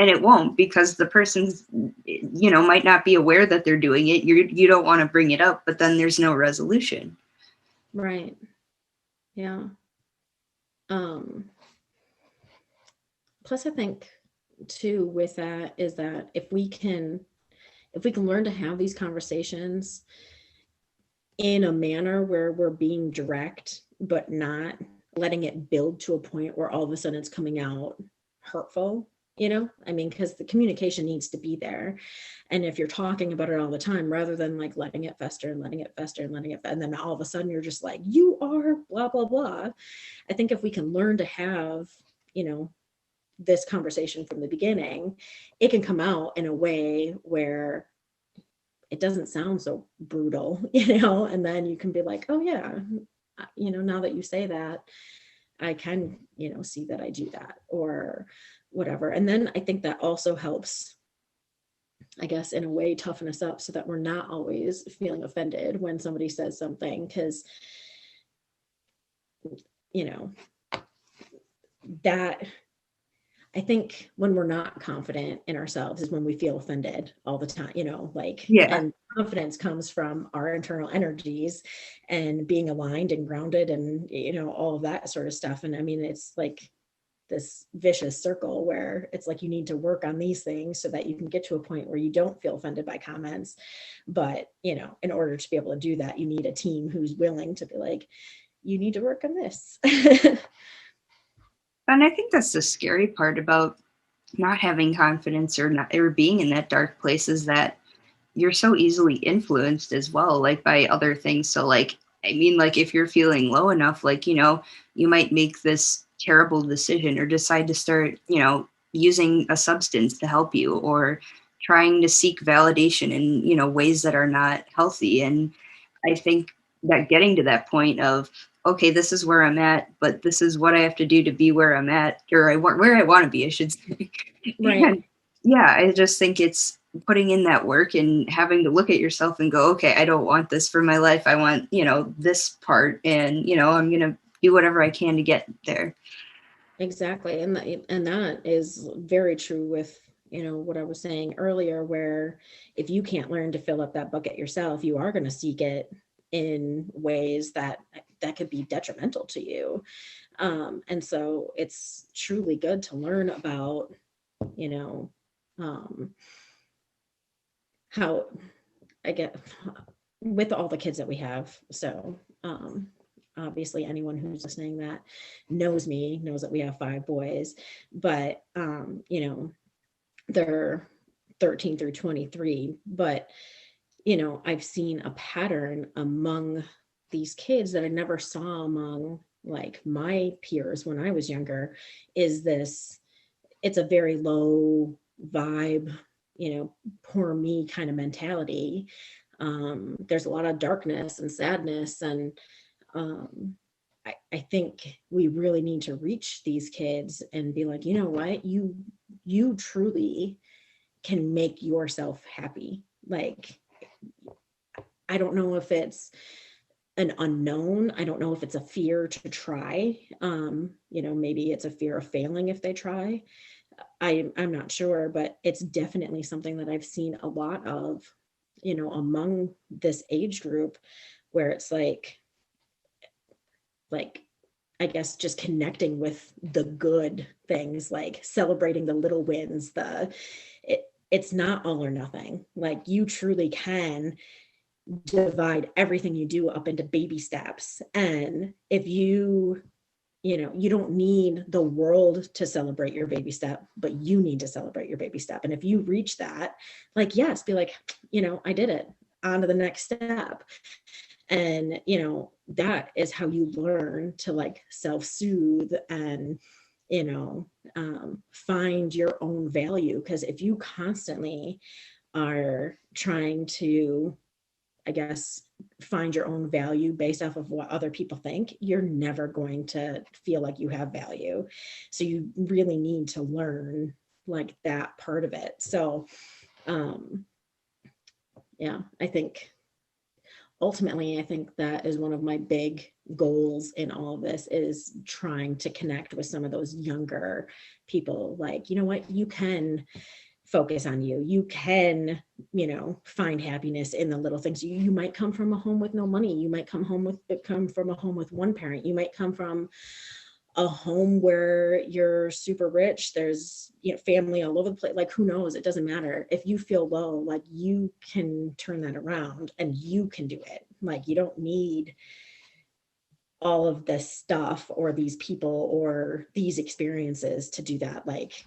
B: And it won't, because the person's, might not be aware that they're doing it. You don't want to bring it up, but then there's no resolution.
A: Right. Yeah. Plus I think too with that is that if we can learn to have these conversations in a manner where we're being direct, but not letting it build to a point where all of a sudden it's coming out hurtful, because the communication needs to be there. And if you're talking about it all the time, rather than like letting it fester and letting it fester and letting it, and then all of a sudden you're just like, you are blah, blah, blah. I think if we can learn to have, this conversation from the beginning, it can come out in a way where it doesn't sound so brutal, and then you can be like, oh yeah, now that you say that, I can, see that I do that, or whatever. And then I think that also helps, I guess, in a way, toughen us up so that we're not always feeling offended when somebody says something, because, that I think when we're not confident in ourselves is when we feel offended all the time,
B: Yeah.
A: and confidence comes from our internal energies and being aligned and grounded and, all of that sort of stuff. And I mean, it's like this vicious circle where it's like you need to work on these things so that you can get to a point where you don't feel offended by comments. But, in order to be able to do that, you need a team who's willing to be like, you need to work on this.
B: And I think that's the scary part about not having confidence, or being in that dark place, is that you're so easily influenced as well, like by other things. So like, I mean, like if you're feeling low enough, like, you might make this terrible decision or decide to start, using a substance to help you, or trying to seek validation in, ways that are not healthy. And I think that getting to that point of, okay, this is where I'm at, but this is what I have to do to be where I'm at, or where I want to be, I should say.
A: Right.
B: And yeah, I just think it's putting in that work and having to look at yourself and go, okay, I don't want this for my life. I want, this part, and, I'm going to do whatever I can to get there.
A: Exactly. And that is very true with, what I was saying earlier, where if you can't learn to fill up that bucket yourself, you are going to seek it in ways that could be detrimental to you. And so it's truly good to learn about, um, how I get with all the kids that we have. So obviously anyone who's listening that knows me knows that we have 5 boys, but they're 13 through 23. But I've seen a pattern among these kids that I never saw among like my peers when I was younger. Is this It's a very low vibe, poor me kind of mentality. There's a lot of darkness and sadness, and I think we really need to reach these kids and be like, you know what, you truly can make yourself happy. Like, I don't know if it's an unknown. I don't know if it's a fear to try. Maybe it's a fear of failing if they try. I'm not sure, but it's definitely something that I've seen a lot of, among this age group, where it's like I guess just connecting with the good things, like celebrating the little wins. It's not all or nothing. Like, you truly can divide everything you do up into baby steps. And if you don't need the world to celebrate your baby step, but you need to celebrate your baby step. And if you reach that, like, yes, be like, I did it, on to the next step. And that is how you learn to like self-soothe and find your own value. Because if you constantly are trying to, I guess, find your own value based off of what other people think, you're never going to feel like you have value. So you really need to learn like that part of it. So yeah, I think that is one of my big goals in all of this, is trying to connect with some of those younger people. Like, you know what, you can focus on you. You can, find happiness in the little things. You might come from a home with no money. You might come from a home with one parent. You might come from a home where you're super rich. There's, family all over the place. Like, who knows? It doesn't matter. If you feel low, like, you can turn that around and you can do it. Like, you don't need all of this stuff or these people or these experiences to do that. Like,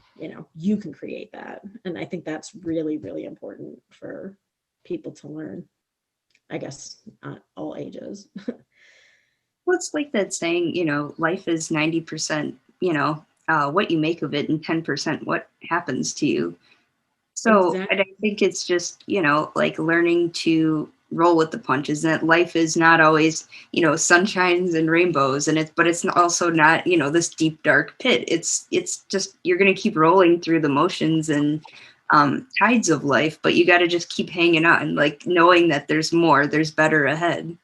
A: you can create that. And I think that's really, really important for people to learn, I guess, at all ages.
B: Well, it's like that saying, life is 90%, what you make of it, and 10% what happens to you. So I
A: Exactly.
B: think it's just, like learning to roll with the punches, and that life is not always, sunshines and rainbows, but it's also not, this deep, dark pit. It's just, you're going to keep rolling through the motions and tides of life, but you got to just keep hanging on, like knowing that there's better ahead.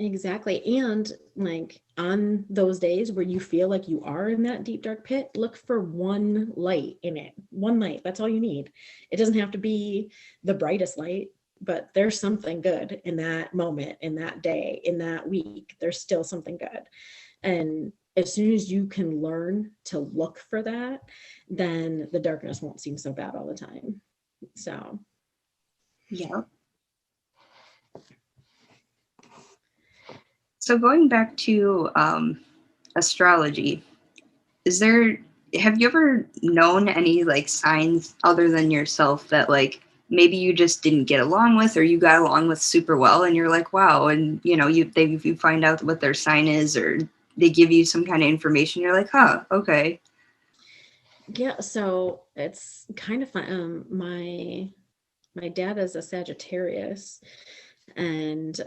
A: Exactly. And like, on those days where you feel like you are in that deep, dark pit, look for one light in it. One light. That's all you need. It doesn't have to be the brightest light, but there's something good in that moment, in that day, in that week. There's still something good. And as soon as you can learn to look for that, then the darkness won't seem so bad all the time. So,
B: Yeah. So going back to astrology, is there have you ever known any like signs other than yourself that like maybe you just didn't get along with, or you got along with super well, and you're like, wow, and you find out what their sign is, or they give you some kind of information, you're like, huh, okay.
A: yeah, so it's kind of fun. My dad is a Sagittarius, and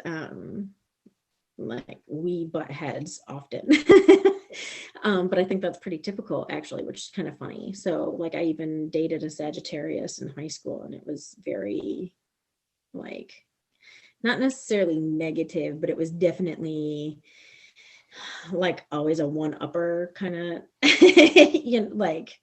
A: like, we butt heads often. But I think that's pretty typical, actually, which is kind of funny. So like, I even dated a Sagittarius in high school, and it was very, like, not necessarily negative, but it was definitely like always a one upper kind of, like,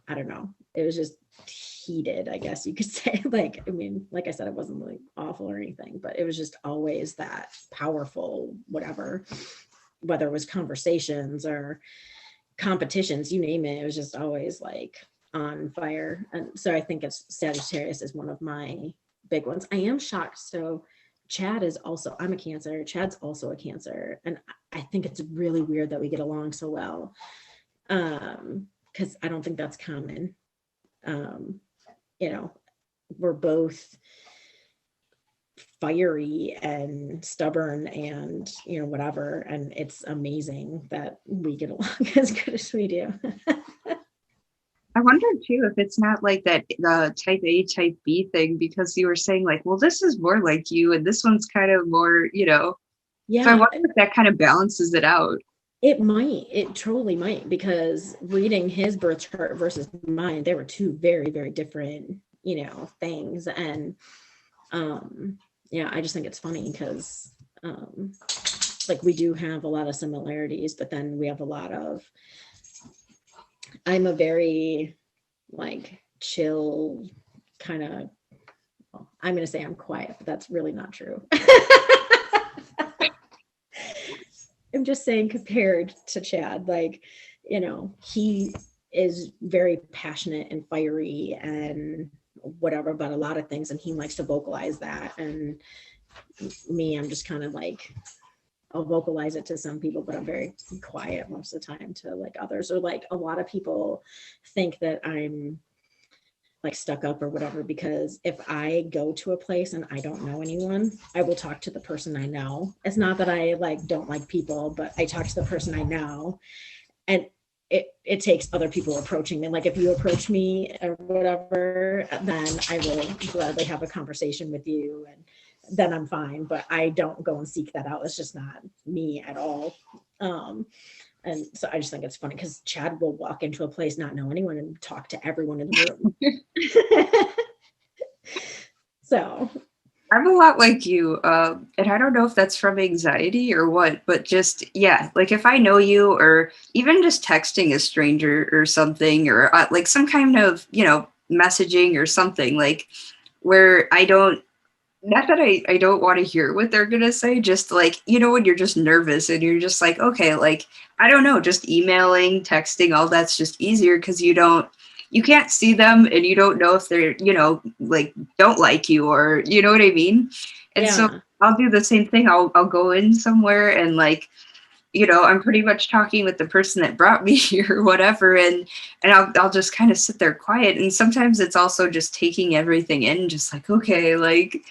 A: I don't know, it was just heated, I guess you could say. Like, I mean, like I said, it wasn't like awful or anything, but it was just always that powerful, whatever, whether it was conversations or competitions, you name it. It was just always like on fire. And so I think it's Sagittarius is one of my big ones. I am shocked. So Chad is also, I'm a Cancer. Chad's also a Cancer. And I think it's really weird that we get along so well. Because I don't think that's common. You know, we're both fiery and stubborn and, you know, whatever. And it's amazing that we get along as good as we do.
B: I wonder too if it's not like that type A, type B thing, because you were saying like, well, this is more like you, and this one's kind of more, you know. So I
A: Yeah,
B: wonder if that kind of balances it out.
A: it might. It totally might, because reading his birth chart versus mine, they were two very, very different, you know, things. And yeah, I just think it's funny because like we do have a lot of similarities, but then we have a lot of, I'm a very like chill kind of, well, I'm going to say I'm quiet, but that's really not true. I'm just saying compared to Chad, like, you know, he is very passionate and fiery and whatever about a lot of things, and he likes to vocalize that. And me, I'm just kind of like, I'll vocalize it to some people, but I'm very quiet most of the time to like others. Or like a lot of people think that I'm like stuck up or whatever, because if I go to a place and I don't know anyone, I will talk to the person I know. It's not that I like don't like people, but I talk to the person I know, and it takes other people approaching me. Like if you approach me or whatever, then I will gladly have a conversation with you, and then I'm fine. But I don't go and seek that out. It's just not me at all. And so I just think it's funny because Chad will walk into a place, not know anyone, and talk to everyone in the room. So
B: I'm a lot like you, and I don't know if that's from anxiety or what, but just, yeah, like if I know you, or even just texting a stranger or something, or like some kind of, you know, messaging or something, like where I don't, not that I don't want to hear what they're going to say, just like, you know, when you're just nervous and you're just like, okay, like, I don't know, just emailing, texting, all that's just easier because you can't see them and you don't know if they're, you know, like don't like you, or you know what I mean? And so
A: yeah,
B: I'll do the same thing. I'll go in somewhere and like, you know, I'm pretty much talking with the person that brought me here or whatever, and I'll just kind of sit there quiet. And sometimes it's also just taking everything in, just like, okay, like,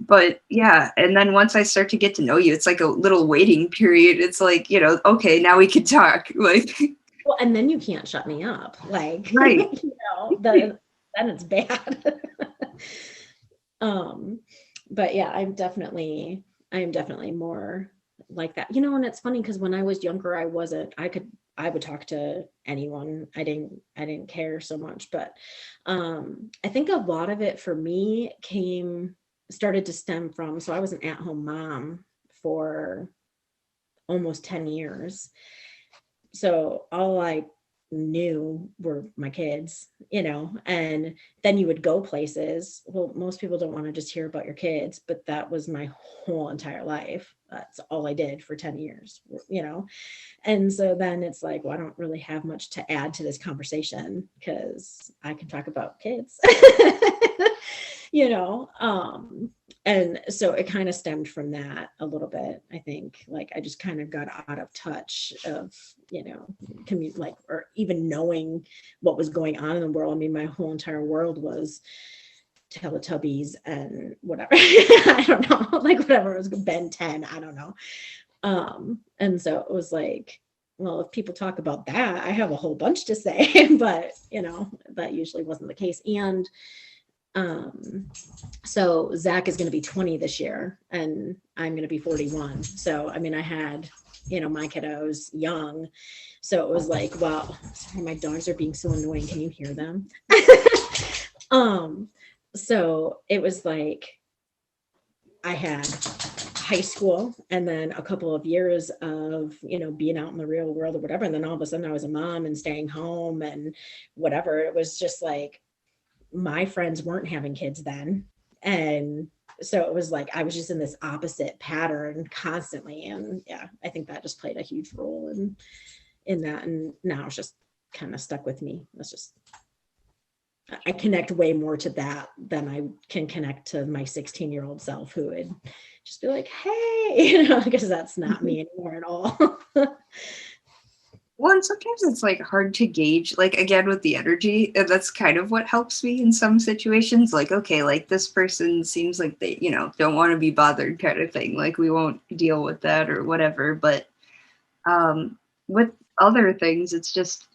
B: but yeah. And then once I start to get to know you, it's like a little waiting period. It's like, you know, okay, now we can talk. Like,
A: well, and then you can't shut me up. Like,
B: right.
A: you know, then it's bad. um, but yeah, I am definitely more like that. You know, and it's funny because when I was younger, I would talk to anyone. I didn't care so much. But I think a lot of it for me started to stem from, so I was an at-home mom for almost 10 years. So all I knew were my kids, you know, and then you would go places. Well, most people don't want to just hear about your kids, but that was my whole entire life. That's all I did for 10 years, you know. And so then it's like, well, I don't really have much to add to this conversation because I can talk about kids. You know, and so it kind of stemmed from that a little bit. I think like I just kind of got out of touch of, you know, like, or even knowing what was going on in the world. I mean, my whole entire world was Teletubbies and whatever. I don't know, like whatever it was, Ben 10, I don't know. And so it was like, well, if people talk about that, I have a whole bunch to say. But you know, that usually wasn't the case. And so Zach is going to be 20 this year and I'm going to be 41. So I mean, I had, you know, my kiddos young, so it was like, wow, sorry, my dogs are being so annoying, can you hear them? So it was like I had high school and then a couple of years of, you know, being out in the real world or whatever, and then all of a sudden I was a mom and staying home and whatever. It was just like my friends weren't having kids then. And so it was like I was just in this opposite pattern constantly. And yeah, I think that just played a huge role in that. And now it's just kind of stuck with me. That's just I connect way more to that than I can connect to my 16-year-old self, who would just be like, hey, because that's not me anymore at all.
B: Well, and sometimes it's like hard to gauge, like again with the energy, and that's kind of what helps me in some situations. Like, okay, like this person seems like they, don't want to be bothered kind of thing. Like we won't deal with that or whatever. But with other things, it's just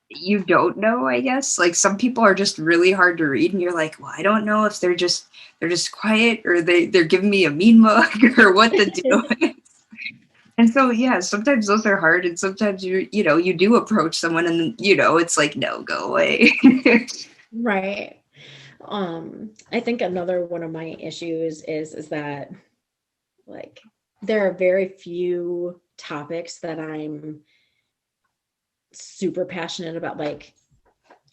B: you don't know, I guess. Like some people are just really hard to read and you're like, well, I don't know if they're just quiet or they're giving me a mean mug or what to do. And so, yeah, sometimes those are hard, and sometimes you do approach someone, and it's like, no, go away.
A: Right. I think another one of my issues is that, like, there are very few topics that I'm super passionate about. Like,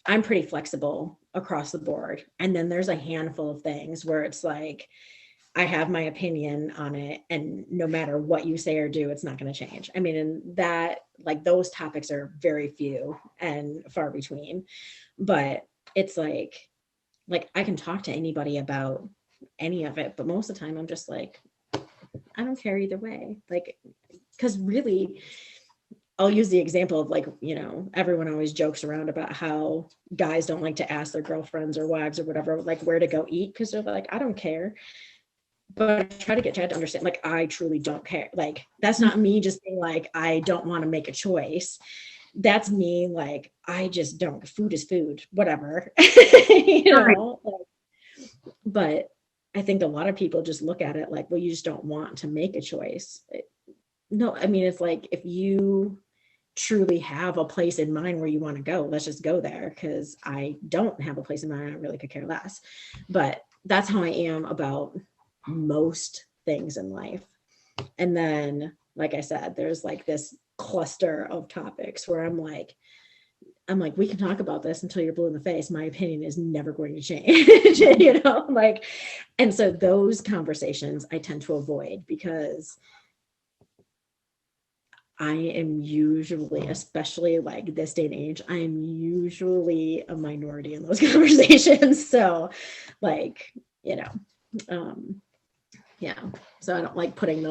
A: I'm pretty flexible across the board, and then there's a handful of things where it's like, I have my opinion on it, and no matter what you say or do, it's not going to change. I mean, and that, like, those topics are very few and far between, but it's like I can talk to anybody about any of it, but most of the time I'm just like, I don't care either way. Like, because really, I'll use the example of, like, everyone always jokes around about how guys don't like to ask their girlfriends or wives or whatever, like, where to go eat, because they're like, I don't care. But I try to get Chad to understand, like, I truly don't care. Like, that's not me just being like, I don't want to make a choice. That's me, like, I just don't. Food is food, whatever.
B: Right.
A: Like, but I think a lot of people just look at it like, well, you just don't want to make a choice. No, I mean, it's like, if you truly have a place in mind where you want to go, let's just go there, because I don't have a place in mind. I really could care less. But that's how I am about most things in life. And then, like I said, there's like this cluster of topics where I'm like, we can talk about this until you're blue in the face. My opinion is never going to change, like, and so those conversations I tend to avoid, because I am usually, especially like this day and age, I am usually a minority in those conversations. So, like, yeah. So I don't like putting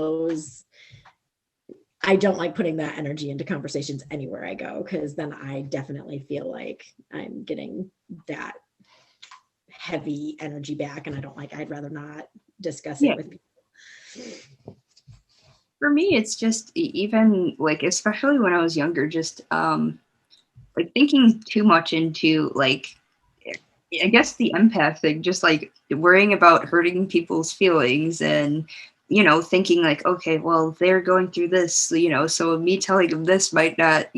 A: that energy into conversations anywhere I go, because then I definitely feel like I'm getting that heavy energy back, and I'd rather not discuss
B: Yeah.
A: it with people.
B: For me, it's just even like, especially when I was younger, just like thinking too much into like, I guess the empath thing, just like worrying about hurting people's feelings and, thinking like, okay, well, they're going through this, so me telling them this might not,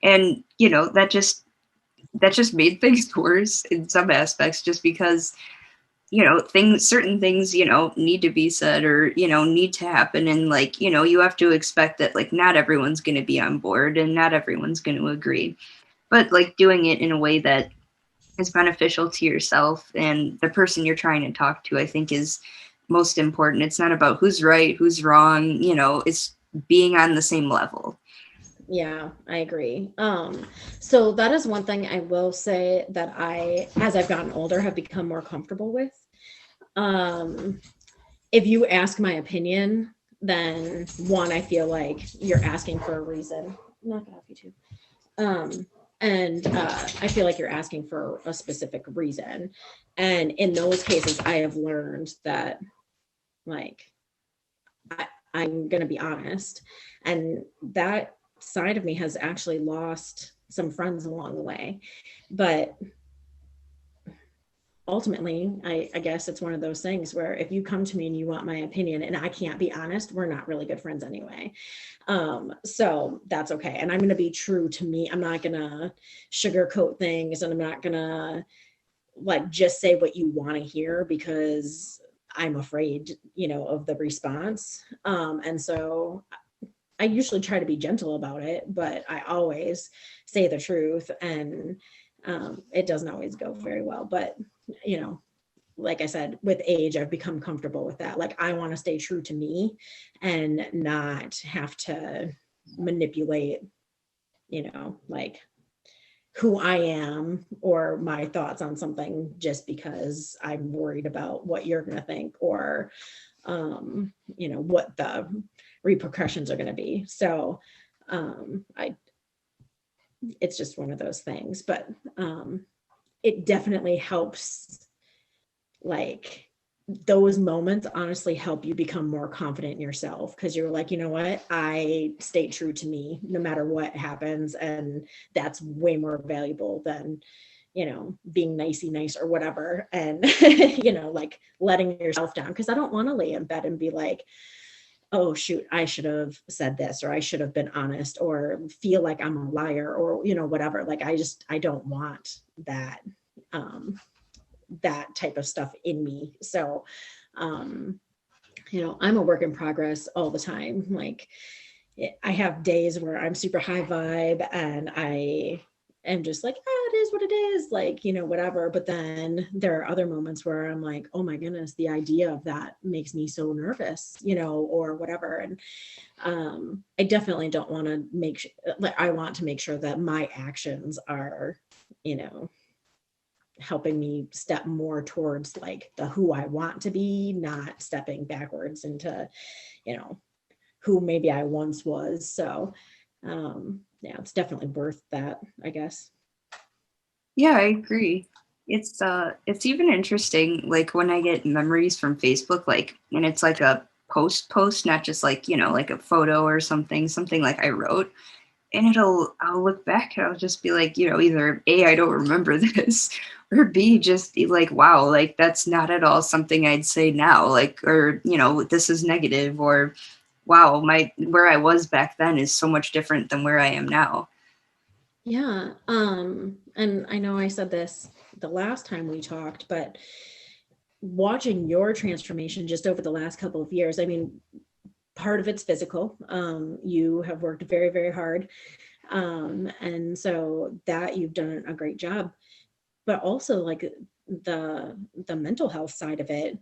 B: and, that just made things worse in some aspects, just because, certain things, need to be said or, need to happen. And like, you have to expect that like not everyone's going to be on board and not everyone's going to agree. But like doing it in a way that is beneficial to yourself and the person you're trying to talk to, I think is most important. It's not about who's right, who's wrong, it's being on the same level.
A: Yeah, I agree. So that is one thing I will say that as I've gotten older, have become more comfortable with. Um, if you ask my opinion, then one, I feel like you're asking for a reason. Knock it off, you two. And I feel like you're asking for a specific reason. And in those cases, I have learned that, like, I'm going to be honest. And that side of me has actually lost some friends along the way. But ultimately, I guess it's one of those things where if you come to me and you want my opinion and I can't be honest, we're not really good friends anyway. So that's okay. And I'm going to be true to me. I'm not going to sugarcoat things, and I'm not going to like just say what you want to hear, because I'm afraid, of the response. And so I usually try to be gentle about it, but I always say the truth, and it doesn't always go very well. But, like I said, with age, I've become comfortable with that. Like, I want to stay true to me and not have to manipulate, like who I am or my thoughts on something just because I'm worried about what you're going to think, or what the repercussions are going to be. So I it's just one of those things, but it definitely helps. Like, those moments honestly help you become more confident in yourself, because you're like, you know what, I stay true to me no matter what happens, and that's way more valuable than being nicey nice or whatever, and like letting yourself down, because I don't want to lay in bed and be like, oh shoot, I should have said this, or I should have been honest, or feel like I'm a liar, or whatever. Like, I don't want that that type of stuff in me. So I'm a work in progress all the time. Like, I have days where I'm super high vibe and I am just like, it is what it is, like, whatever. But then there are other moments where I'm like, oh my goodness, the idea of that makes me so nervous, or whatever. And I definitely don't want to I want to make sure that my actions are, helping me step more towards like the who I want to be, not stepping backwards into, who maybe I once was. So yeah, it's definitely worth that, I guess.
B: Yeah, I agree. It's even interesting, like when I get memories from Facebook, like, and it's like a post, not just like, like a photo or something like I wrote. And I'll look back and I'll just be like, either A, I don't remember this, or B, just be like, wow, like that's not at all something I'd say now, like, or, this is negative, or wow, where I was back then is so much different than where I am now.
A: Yeah. And I know I said this the last time we talked, but watching your transformation just over the last couple of years, I mean, part of it's physical. You have worked very, very hard. And so that you've done a great job, but also like the mental health side of it.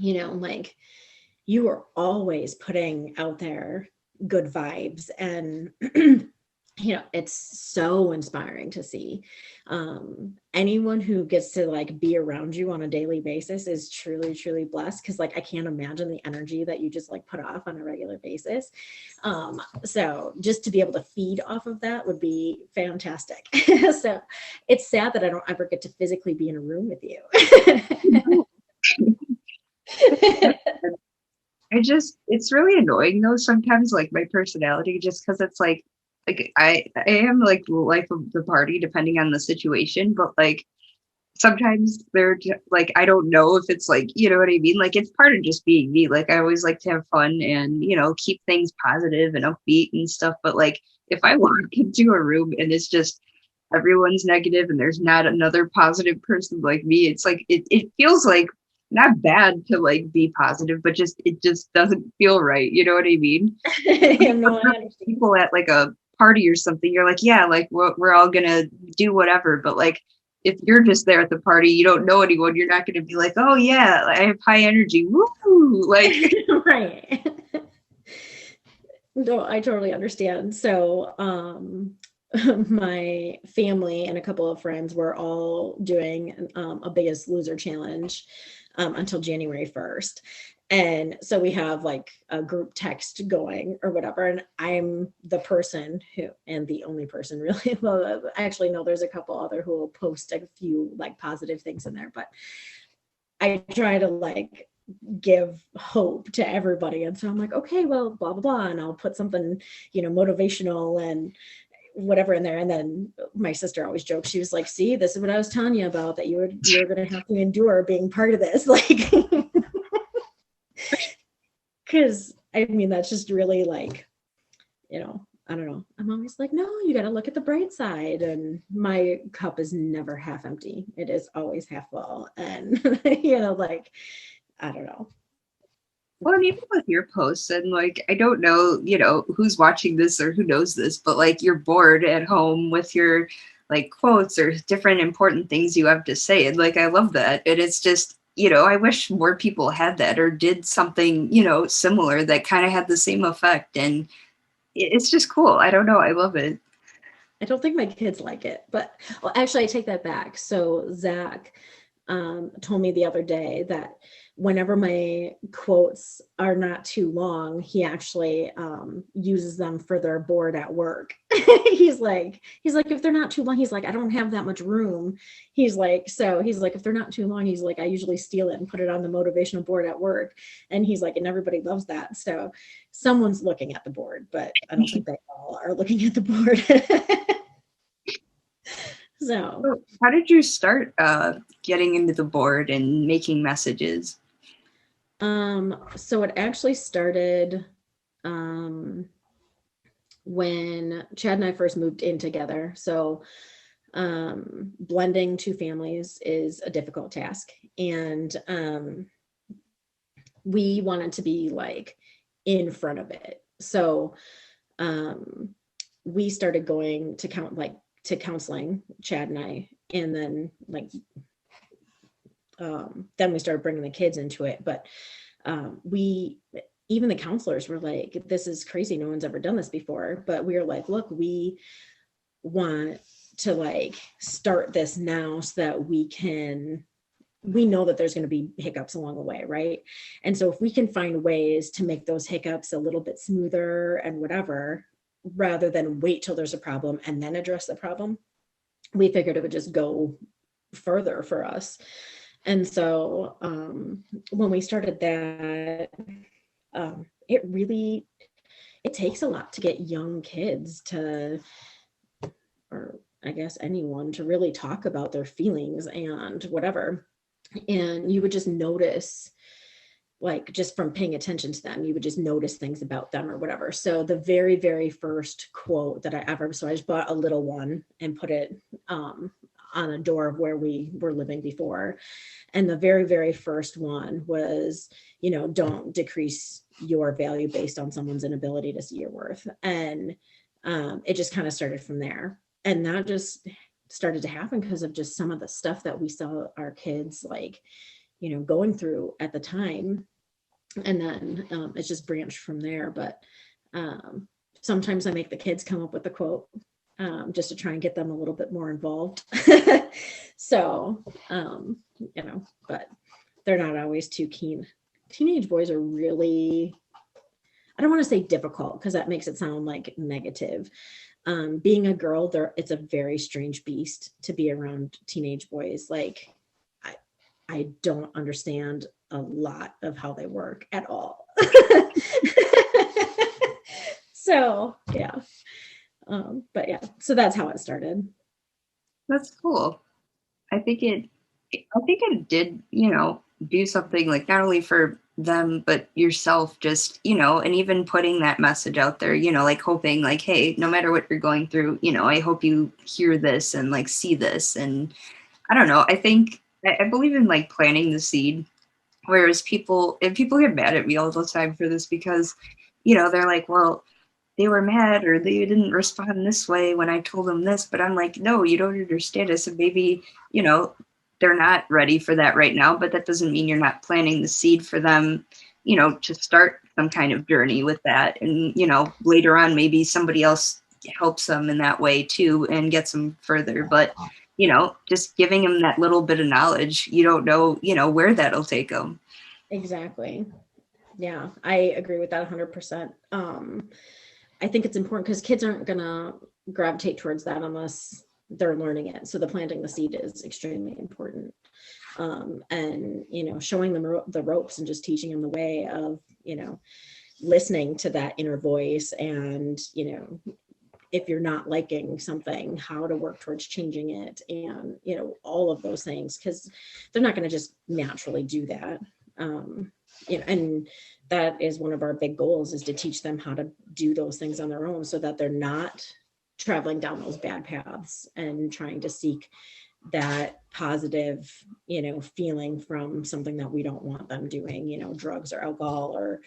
A: Like, you are always putting out there good vibes, and it's so inspiring to see. Anyone who gets to like be around you on a daily basis is truly, truly blessed, because like I can't imagine the energy that you just like put off on a regular basis. So just to be able to feed off of that would be fantastic. So it's sad that I don't ever get to physically be in a room with you.
B: It's really annoying though sometimes, like my personality, just because it's like I am like life of the party depending on the situation, but like sometimes like I don't know if it's like, you know what I mean, like it's part of just being me. Like I always like to have fun and keep things positive and upbeat and stuff, but like if I walk into a room and it's just everyone's negative and there's not another positive person like me, it's like it feels like not bad to like be positive, but it just doesn't feel right. You know what I mean?
A: No, I understand.
B: People at like a party or something, you're like, yeah, like we're all gonna do whatever. But like, if you're just there at the party, you don't know anyone, you're not gonna be like, oh yeah, I have high energy, woo, like.
A: Right. No, I totally understand. So, my family and a couple of friends were all doing a Biggest Loser challenge until January 1st. And so we have like a group text going or whatever. And I'm the person who, and the only person really, well, actually, no, there's a couple other who will post a few like positive things in there, but I try to like give hope to everybody. And so I'm like, okay, well, blah, blah, blah. And I'll put something, motivational and whatever in there. And then my sister always jokes, she was like, see, this is what I was telling you about, that you're going to have to endure being part of this. Like, because I mean, that's just really like, I don't know. I'm always like, no, you got to look at the bright side. And my cup is never half empty. It is always half full. And, like, I don't know.
B: Well, and even with your posts, and like, I don't know, who's watching this or who knows this, but like you're bored at home with your like quotes or different important things you have to say. And like, I love that. And it's just, I wish more people had that or did something, similar that kind of had the same effect. And it's just cool. I don't know. I love it.
A: I don't think my kids like it, but well, actually I take that back. So Zach told me the other day that whenever my quotes are not too long, he actually uses them for their board at work. he's like, if they're not too long, he's like, I don't have that much room. He's like, if they're not too long, he's like, I usually steal it and put it on the motivational board at work. And he's like, and everybody loves that. So someone's looking at the board, but I don't think they all are looking at the board. So
B: How did you start getting into the board and making messages?
A: So it actually started when Chad and I first moved in together. So blending two families is a difficult task. And we wanted to be like in front of it. So we started going to counseling, Chad and I, and then then we started bringing the kids into it. But even the counselors were like, this is crazy. No one's ever done this before. But we were like, look, we want to like start this now so that we know that there's going to be hiccups along the way. Right. And so if we can find ways to make those hiccups a little bit smoother and whatever, rather than wait till there's a problem and then address the problem, we figured it would just go further for us. And so when we started that, it takes a lot to get young kids to, or I guess anyone, to really talk about their feelings and whatever. And you would just notice, like just from paying attention to them, you would just notice things about them or whatever. So the very, very first quote that so I just bought a little one and put it on a door of where we were living before. And the very, very first one was, don't decrease your value based on someone's inability to see your worth. And it just kind of started from there. And that just started to happen because of just some of the stuff that we saw our kids going through at the time. And then it's just branched from there. But sometimes I make the kids come up with a quote just to try and get them a little bit more involved. So, but they're not always too keen. Teenage boys are really, I don't want to say difficult because that makes it sound like negative. Being a girl, it's a very strange beast to be around teenage boys. Like, I don't understand a lot of how they work at all. So, yeah. But yeah, so that's how it started.
B: That's cool. I think it did, do something like not only for them, but yourself, just, and even putting that message out there, like hoping like, hey, no matter what you're going through, I hope you hear this and like see this. And I don't know, I believe in like planting the seed, whereas people get mad at me all the time for this because, they're like, well, they were mad or they didn't respond this way when I told them this, but I'm like, no, you don't understand it. So maybe, they're not ready for that right now, but that doesn't mean you're not planting the seed for them, to start some kind of journey with that. And, later on, maybe somebody else helps them in that way too and gets them further. But, just giving them that little bit of knowledge, you don't know, where that'll take them.
A: Exactly. Yeah, I agree with that 100%. I think it's important because kids aren't going to gravitate towards that unless they're learning it. So the planting the seed is extremely important. And, showing them the ropes and just teaching them the way of, listening to that inner voice and, if you're not liking something, how to work towards changing it and, all of those things, because they're not going to just naturally do that. And that is one of our big goals, is to teach them how to do those things on their own so that they're not traveling down those bad paths and trying to seek that positive, feeling from something that we don't want them doing, drugs or alcohol or,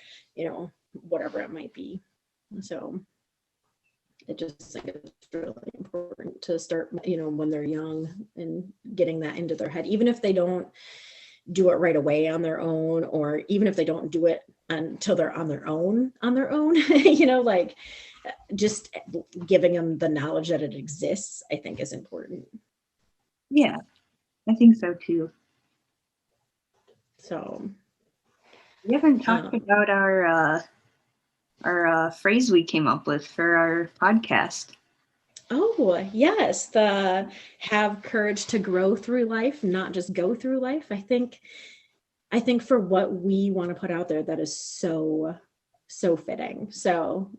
A: whatever it might be. So I just think it's really important to start, when they're young and getting that into their head, even if they don't, do it right away on their own, or even if they don't do it until they're on their own, like just giving them the knowledge that it exists, I think is important.
B: Yeah, I think so too.
A: So
B: We haven't talked about our phrase we came up with for our podcast.
A: Oh, yes, the have courage to grow through life, not just go through life. I think for what we want to put out there, that is so, so fitting. So,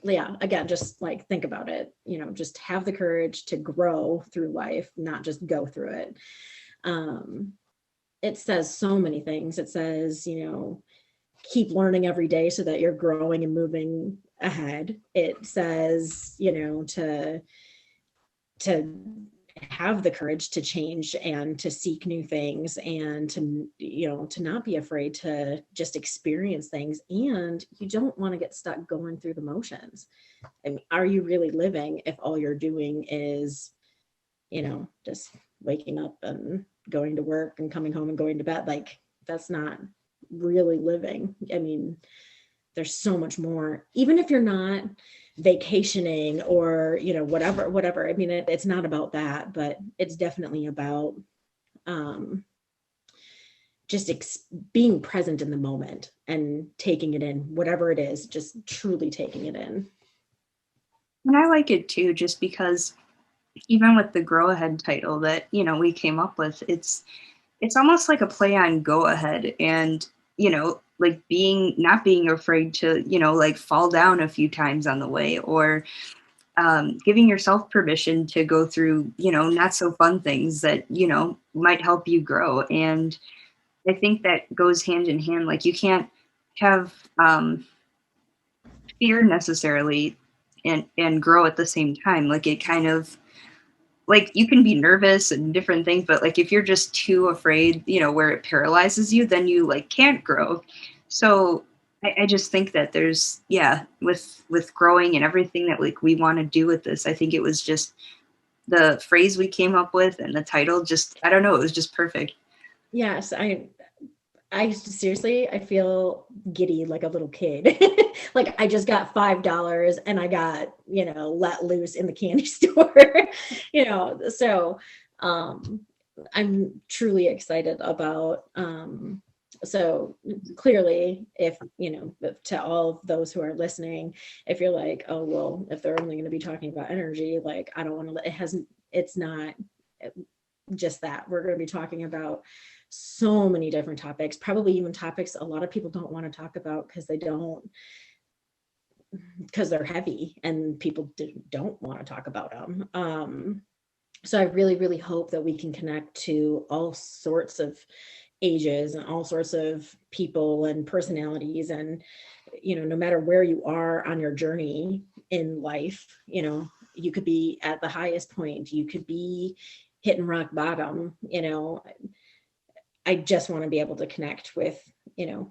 A: yeah, again, just like think about it, just have the courage to grow through life, not just go through it. It says so many things. It says, keep learning every day so that you're growing and moving ahead. It says, to have the courage to change and to seek new things, and to not be afraid to just experience things. And you don't want to get stuck going through the motions. I mean, are you really living if all you're doing is, just waking up and going to work and coming home and going to bed? Like, that's not really living. I mean, there's so much more, even if you're not vacationing or whatever. I mean, it's not about that, but it's definitely about just being present in the moment and taking it in, whatever it is, just truly taking it in.
B: And I like it too, just because even with the Grow Ahead title that we came up with, it's almost like a play on go ahead, and like not being afraid to like fall down a few times on the way, or giving yourself permission to go through not so fun things that might help you grow. And I think that goes hand in hand. Like, you can't have fear necessarily and grow at the same time. Like, it kind of, like, you can be nervous and different things, but like if you're just too afraid, where it paralyzes you, then you like can't grow. So I just think that there's, with growing and everything that like we want to do with this, I think it was just the phrase we came up with and the title, just, I don't know, it was just perfect.
A: Yes, I seriously, I feel giddy like a little kid. Like I just got $5 and I got, let loose in the candy store, so I'm truly excited about, so clearly if, to all of those who are listening, if you're like, oh, well, if they're only going to be talking about energy, like, I don't want to, it's not just that. We're going to be talking about so many different topics, probably even topics a lot of people don't want to talk about because they're heavy and people don't want to talk about them. So I really, really hope that we can connect to all sorts of ages and all sorts of people and personalities, and no matter where you are on your journey in life, you could be at the highest point, you could be hitting rock bottom. I just want to be able to connect with,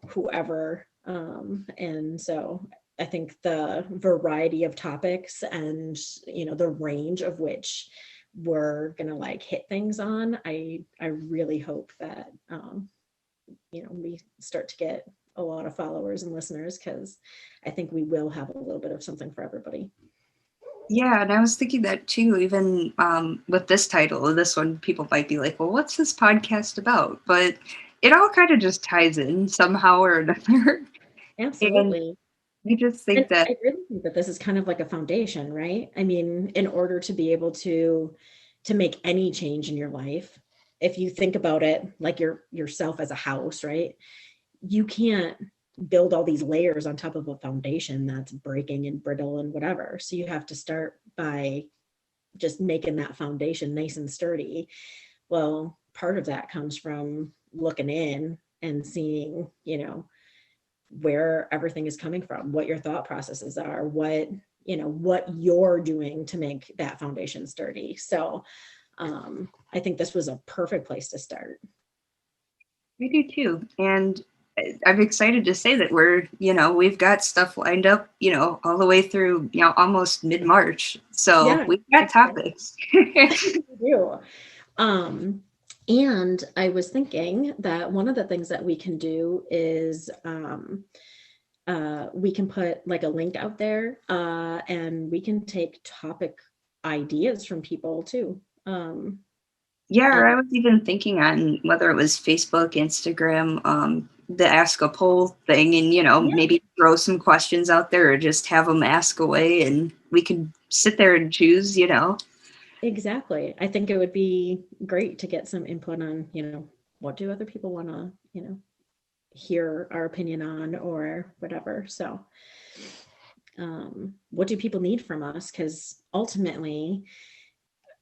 A: whoever. And so I think the variety of topics and, the range of which we're going to like hit things on, I really hope that, we start to get a lot of followers and listeners, because I think we will have a little bit of something for everybody.
B: Yeah, and I was thinking that too, even with this title, this one, people might be like, well, what's this podcast about? But it all kind of just ties in somehow or another.
A: Absolutely.
B: And I just think
A: And
B: that,
A: I really think that this is kind of like a foundation, right? I mean, in order to be able to make any change in your life, if you think about it like yourself as a house, right? You can't build all these layers on top of a foundation that's breaking and brittle and whatever. So you have to start by just making that foundation nice and sturdy. Well, part of that comes from looking in and seeing, where everything is coming from, what your thought processes are, what you're doing to make that foundation sturdy. So I think this was a perfect place to start.
B: I do too. And I'm excited to say that we've got stuff lined up, all the way through, almost mid-March. So
A: Yeah,
B: we've got topics.
A: we do. And I was thinking that one of the things that we can do is we can put like a link out there, and we can take topic ideas from people too.
B: Yeah, or I
A: And
B: was even thinking on whether it was Facebook, Instagram, the ask a poll thing, and
A: yeah,
B: maybe throw some questions out there, or just have them ask away, and we could sit there and choose.
A: exactly. I think it would be great to get some input on, what do other people want to, hear our opinion on or whatever. So, what do people need from us? Because ultimately,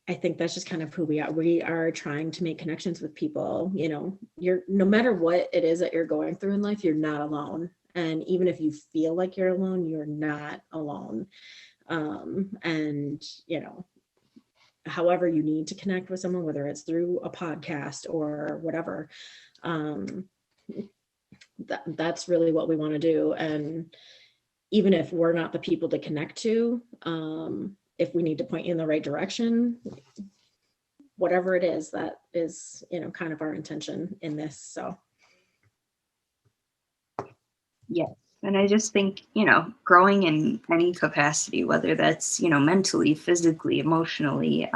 A: I think that's just kind of who we are. We are trying to make connections with people. You're no matter what it is that you're going through in life, you're not alone. And even if you feel like you're alone, you're not alone. And however you need to connect with someone, whether it's through a podcast or whatever, um, that's really what we want to do. And even if we're not the people to connect to, if we need to point you in the right direction, whatever it is, that is, kind of our intention in this. So
B: Yes. And I just think, growing in any capacity, whether that's, mentally, physically, emotionally,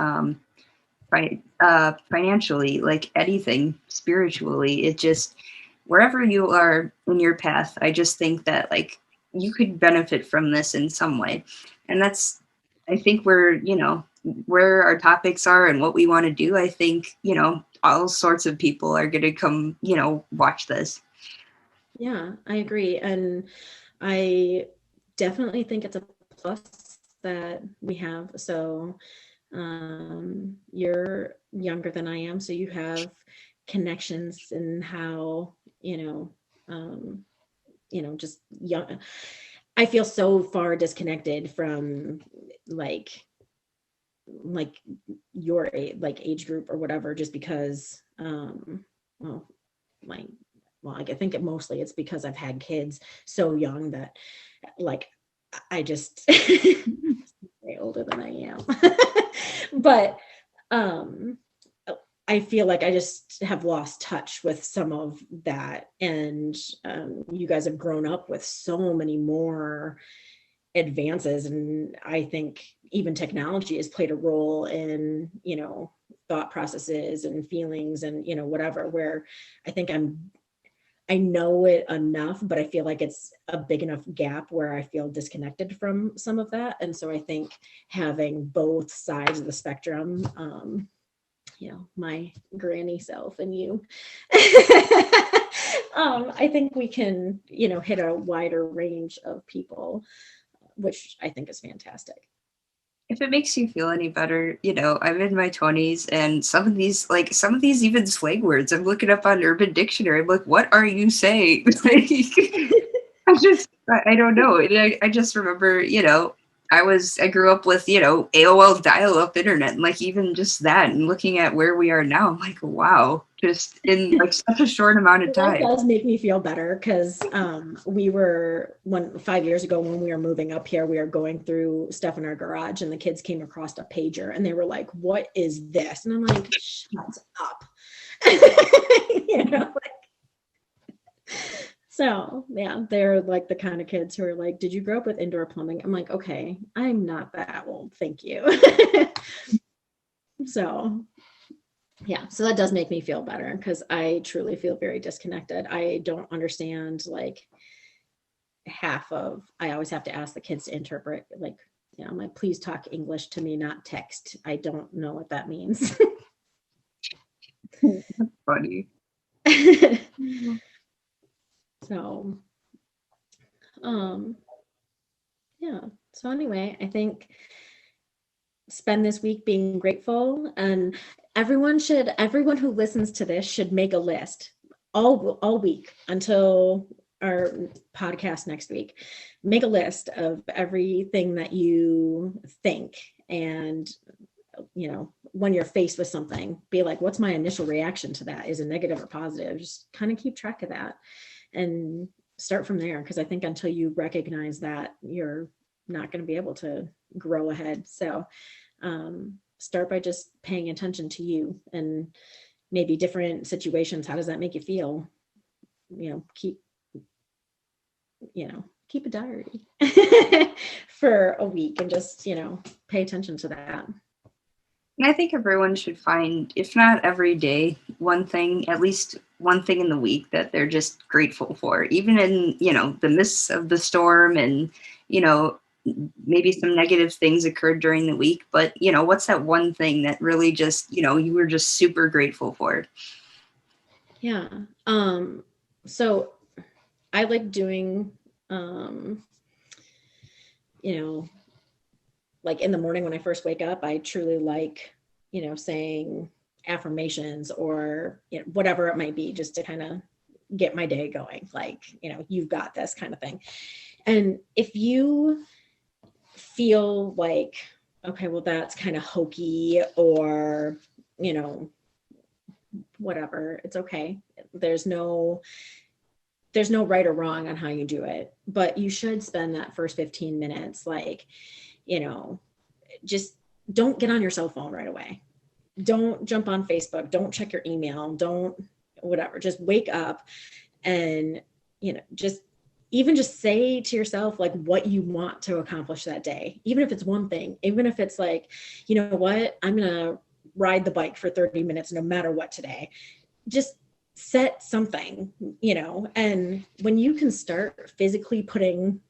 B: financially, like anything, spiritually, it just, wherever you are in your path, I just think that like you could benefit from this in some way. And that's, I think where our topics are and what we want to do, I think, all sorts of people are going to come, watch this.
A: yeah, I agree. And I definitely think it's a plus that we have. So you're younger than I am, so you have connections and how, just young. I feel so far disconnected from like like your like age group or whatever, just because well my well, like I think mostly it's because I've had kids so young that like I just way older than I am. But um I feel like I just have lost touch with some of that. And you guys have grown up with so many more advances. And I think even technology has played a role in, thought processes and feelings and, whatever, where I think I know it enough, but I feel like it's a big enough gap where I feel disconnected from some of that. And so I think having both sides of the spectrum, my granny self and you, I think we can, hit a wider range of people, which I think is fantastic.
B: If it makes you feel any better, I'm in my 20s, and some of these even slang words, I'm looking up on Urban Dictionary. I'm like, what are you saying? Like, I don't know. And I just remember, I grew up with, AOL dial-up internet, and like even just that, and looking at where we are now, I'm like, wow, just in like such a short amount of
A: That
B: time.
A: does make me feel better because we were 5 years ago when we were moving up here, we were going through stuff in our garage and the kids came across a pager and they were like, "What is this?" And I'm like, "Shut up." So yeah, they're like the kind of kids who are like, "Did you grow up with indoor plumbing?" I'm like, "Okay, I'm not that old, thank you." So yeah, so that does make me feel better because I truly feel very disconnected. I don't understand like I always have to ask the kids to interpret, like, I'm like, please talk English to me, not text. I don't know what that means.
B: Funny.
A: So yeah, so anyway, I think spend this week being grateful, and everyone who listens to this should make a list all week until our podcast next week. Make a list of everything that you think, and when you're faced with something, be like, what's my initial reaction to that? Is it negative or positive? Just kind of keep track of that and start from there, because I think until you recognize that, you're not going to be able to grow ahead. So start by just paying attention to you and maybe different situations, how does that make you feel? Keep keep a diary for a week and just pay attention to that.
B: And I think everyone should find, if not every day, one thing, at least one thing in the week that they're just grateful for, even in, the midst of the storm and, maybe some negative things occurred during the week. But, what's that one thing that really just, you were just super grateful for?
A: Yeah. So I like doing, like in the morning when I first wake up, I truly like, saying affirmations or whatever it might be, just to kind of get my day going. Like, you've got this kind of thing. And if you feel like, okay, well, that's kind of hokey or, whatever, it's okay. There's no right or wrong on how you do it, but you should spend that first 15 minutes, like, just don't get on your cell phone right away. Don't jump on Facebook. Don't check your email. Don't whatever. Just wake up and, just say to yourself, like, what you want to accomplish that day, even if it's one thing, even if it's like, you know what, I'm going to ride the bike for 30 minutes, no matter what today. Just set something, and when you can start physically putting,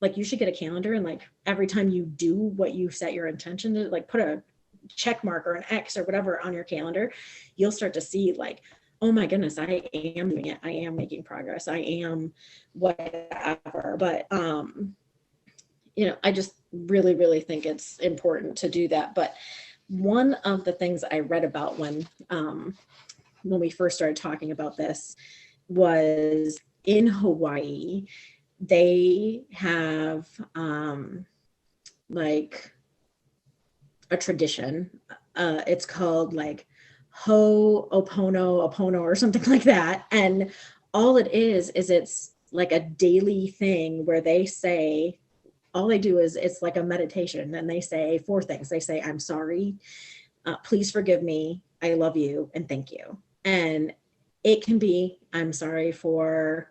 A: like, you should get a calendar, and like every time you do what you set your intention to, like, put a check mark or an X or whatever on your calendar, you'll start to see like, oh my goodness, I am doing it. I am making progress. I am whatever. But, I just really, really think it's important to do that. But one of the things I read about when we first started talking about this was in Hawaii, they have like a tradition. It's called like Ho'oponopono or something like that. And all it is it's like a daily thing where they say, all they do is, it's like a meditation, and they say 4 things. They say, I'm sorry, please forgive me, I love you, and thank you. And it can be, I'm sorry for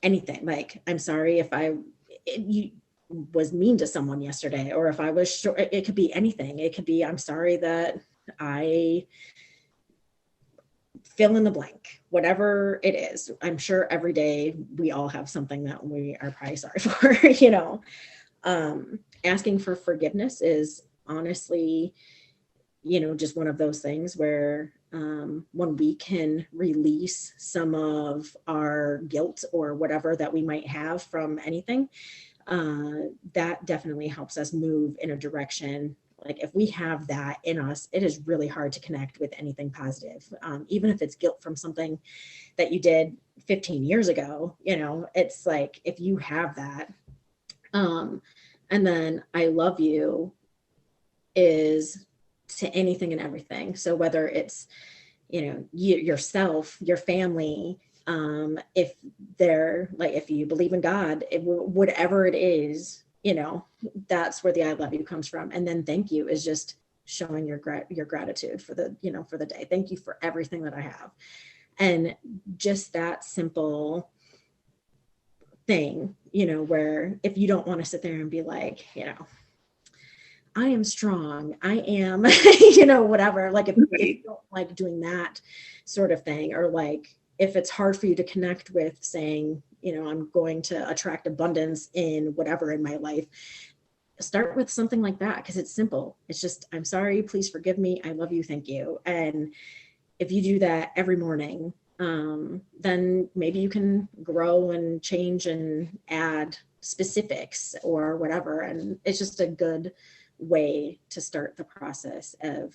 A: anything. Like, I'm sorry if you was mean to someone yesterday, or if I was short. It could be anything. It could be, I'm sorry that I fill in the blank, whatever it is. I'm sure every day we all have something that we are probably sorry for. Asking for forgiveness is honestly, just one of those things where when we can release some of our guilt or whatever that we might have from anything, that definitely helps us move in a direction. Like, if we have that in us, it is really hard to connect with anything positive. Even if it's guilt from something that you did 15 years ago, it's like, if you have that, and then I love you is to anything and everything. So whether it's, yourself, your family, if they're like, if you believe in God, whatever it is, that's where the I love you comes from. And then thank you is just showing your gratitude for the, for the day. Thank you for everything that I have. And just that simple thing, where if you don't want to sit there and be like, I am strong, I am, whatever, like, if you don't like doing that sort of thing, or like, if it's hard for you to connect with saying, I'm going to attract abundance in whatever in my life, start with something like that, because it's simple. It's just, I'm sorry, please forgive me, I love you, thank you. And if you do that every morning, then maybe you can grow and change and add specifics or whatever. And it's just a good way to start the process of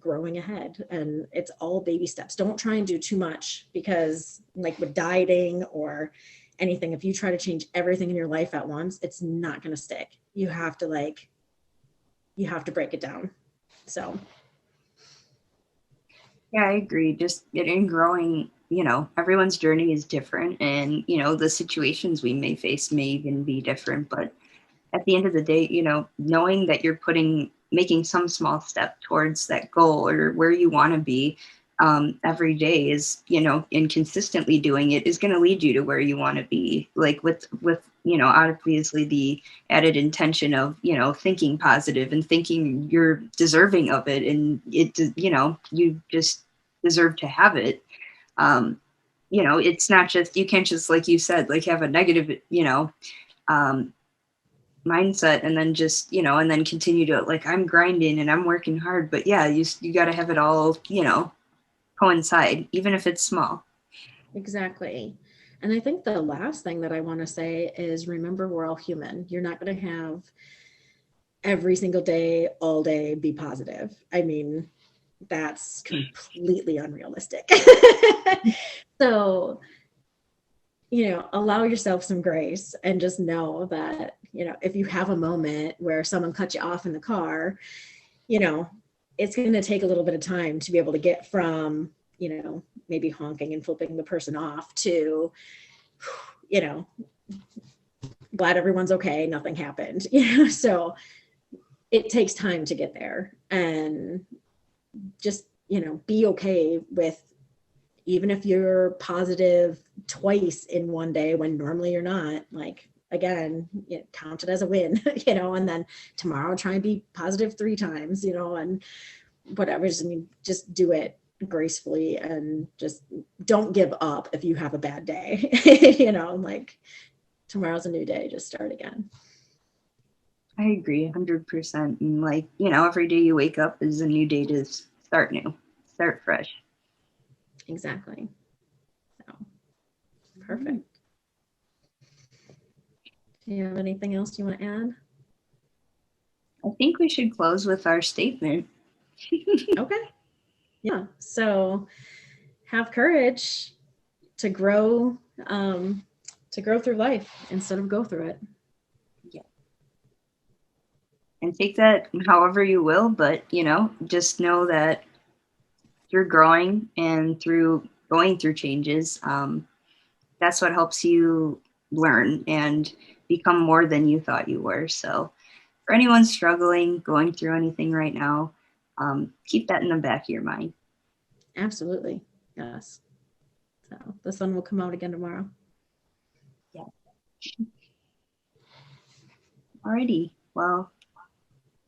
A: growing ahead. And it's all baby steps. Don't try and do too much, because like with dieting or anything, if you try to change everything in your life at once, it's not going to stick. You have to break it down. So
B: yeah, I agree. Just in growing, everyone's journey is different, and the situations we may face may even be different, but at the end of the day, knowing that you're putting making some small step towards that goal or where you want to be every day is, and consistently doing it is going to lead you to where you want to be. Like with, obviously the added intention of, thinking positive and thinking you're deserving of it. And it, you just deserve to have it. It's not just, you can't just, like you said, like have a negative, mindset and then just, and then continue to like, I'm grinding and I'm working hard, but yeah, you got to have it all, coincide, even if it's small.
A: Exactly. And I think the last thing that I want to say is remember, we're all human. You're not going to have every single day, all day be positive. I mean, that's completely unrealistic. So, allow yourself some grace and just know that, if you have a moment where someone cuts you off in the car, it's going to take a little bit of time to be able to get from, maybe honking and flipping the person off to, glad everyone's okay, nothing happened. So it takes time to get there, and just, be okay with, even if you're positive twice in one day when normally you're not, like, again, count it as a win, and then tomorrow try and be positive 3 times, and whatever. I mean, just do it gracefully and just don't give up if you have a bad day, like, tomorrow's a new day, just start again.
B: I agree 100%. And like, every day you wake up is a new day to start new, start fresh.
A: Exactly. So, perfect. Do you have anything else you want to add?
B: I think we should close with our statement.
A: Okay. Yeah. So have courage to grow through life instead of go through it.
B: Yeah. And take that however you will, but just know that you're growing, and through going through changes, that's what helps you learn and become more than you thought you were. So for anyone struggling, going through anything right now, keep that in the back of your mind.
A: Absolutely. Yes. So the sun will come out again tomorrow.
B: Yeah. Alrighty. Well,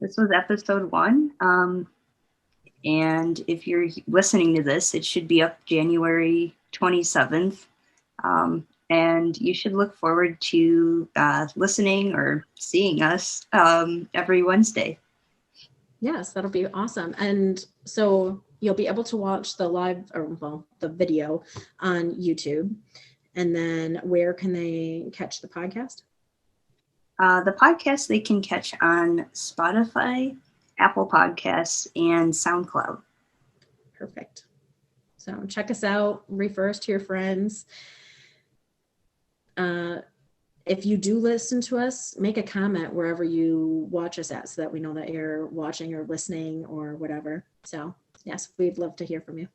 B: this was episode 1. And if you're listening to this, it should be up January 27th. And you should look forward to listening or seeing us every Wednesday.
A: Yes, that'll be awesome. And so you'll be able to watch the video on YouTube. And then where can they catch the podcast?
B: The podcast they can catch on Spotify, Apple Podcasts, and SoundCloud.
A: Perfect. So check us out, refer us to your friends. If you do listen to us, make a comment wherever you watch us at so that we know that you're watching or listening or whatever. So yes, we'd love to hear from you.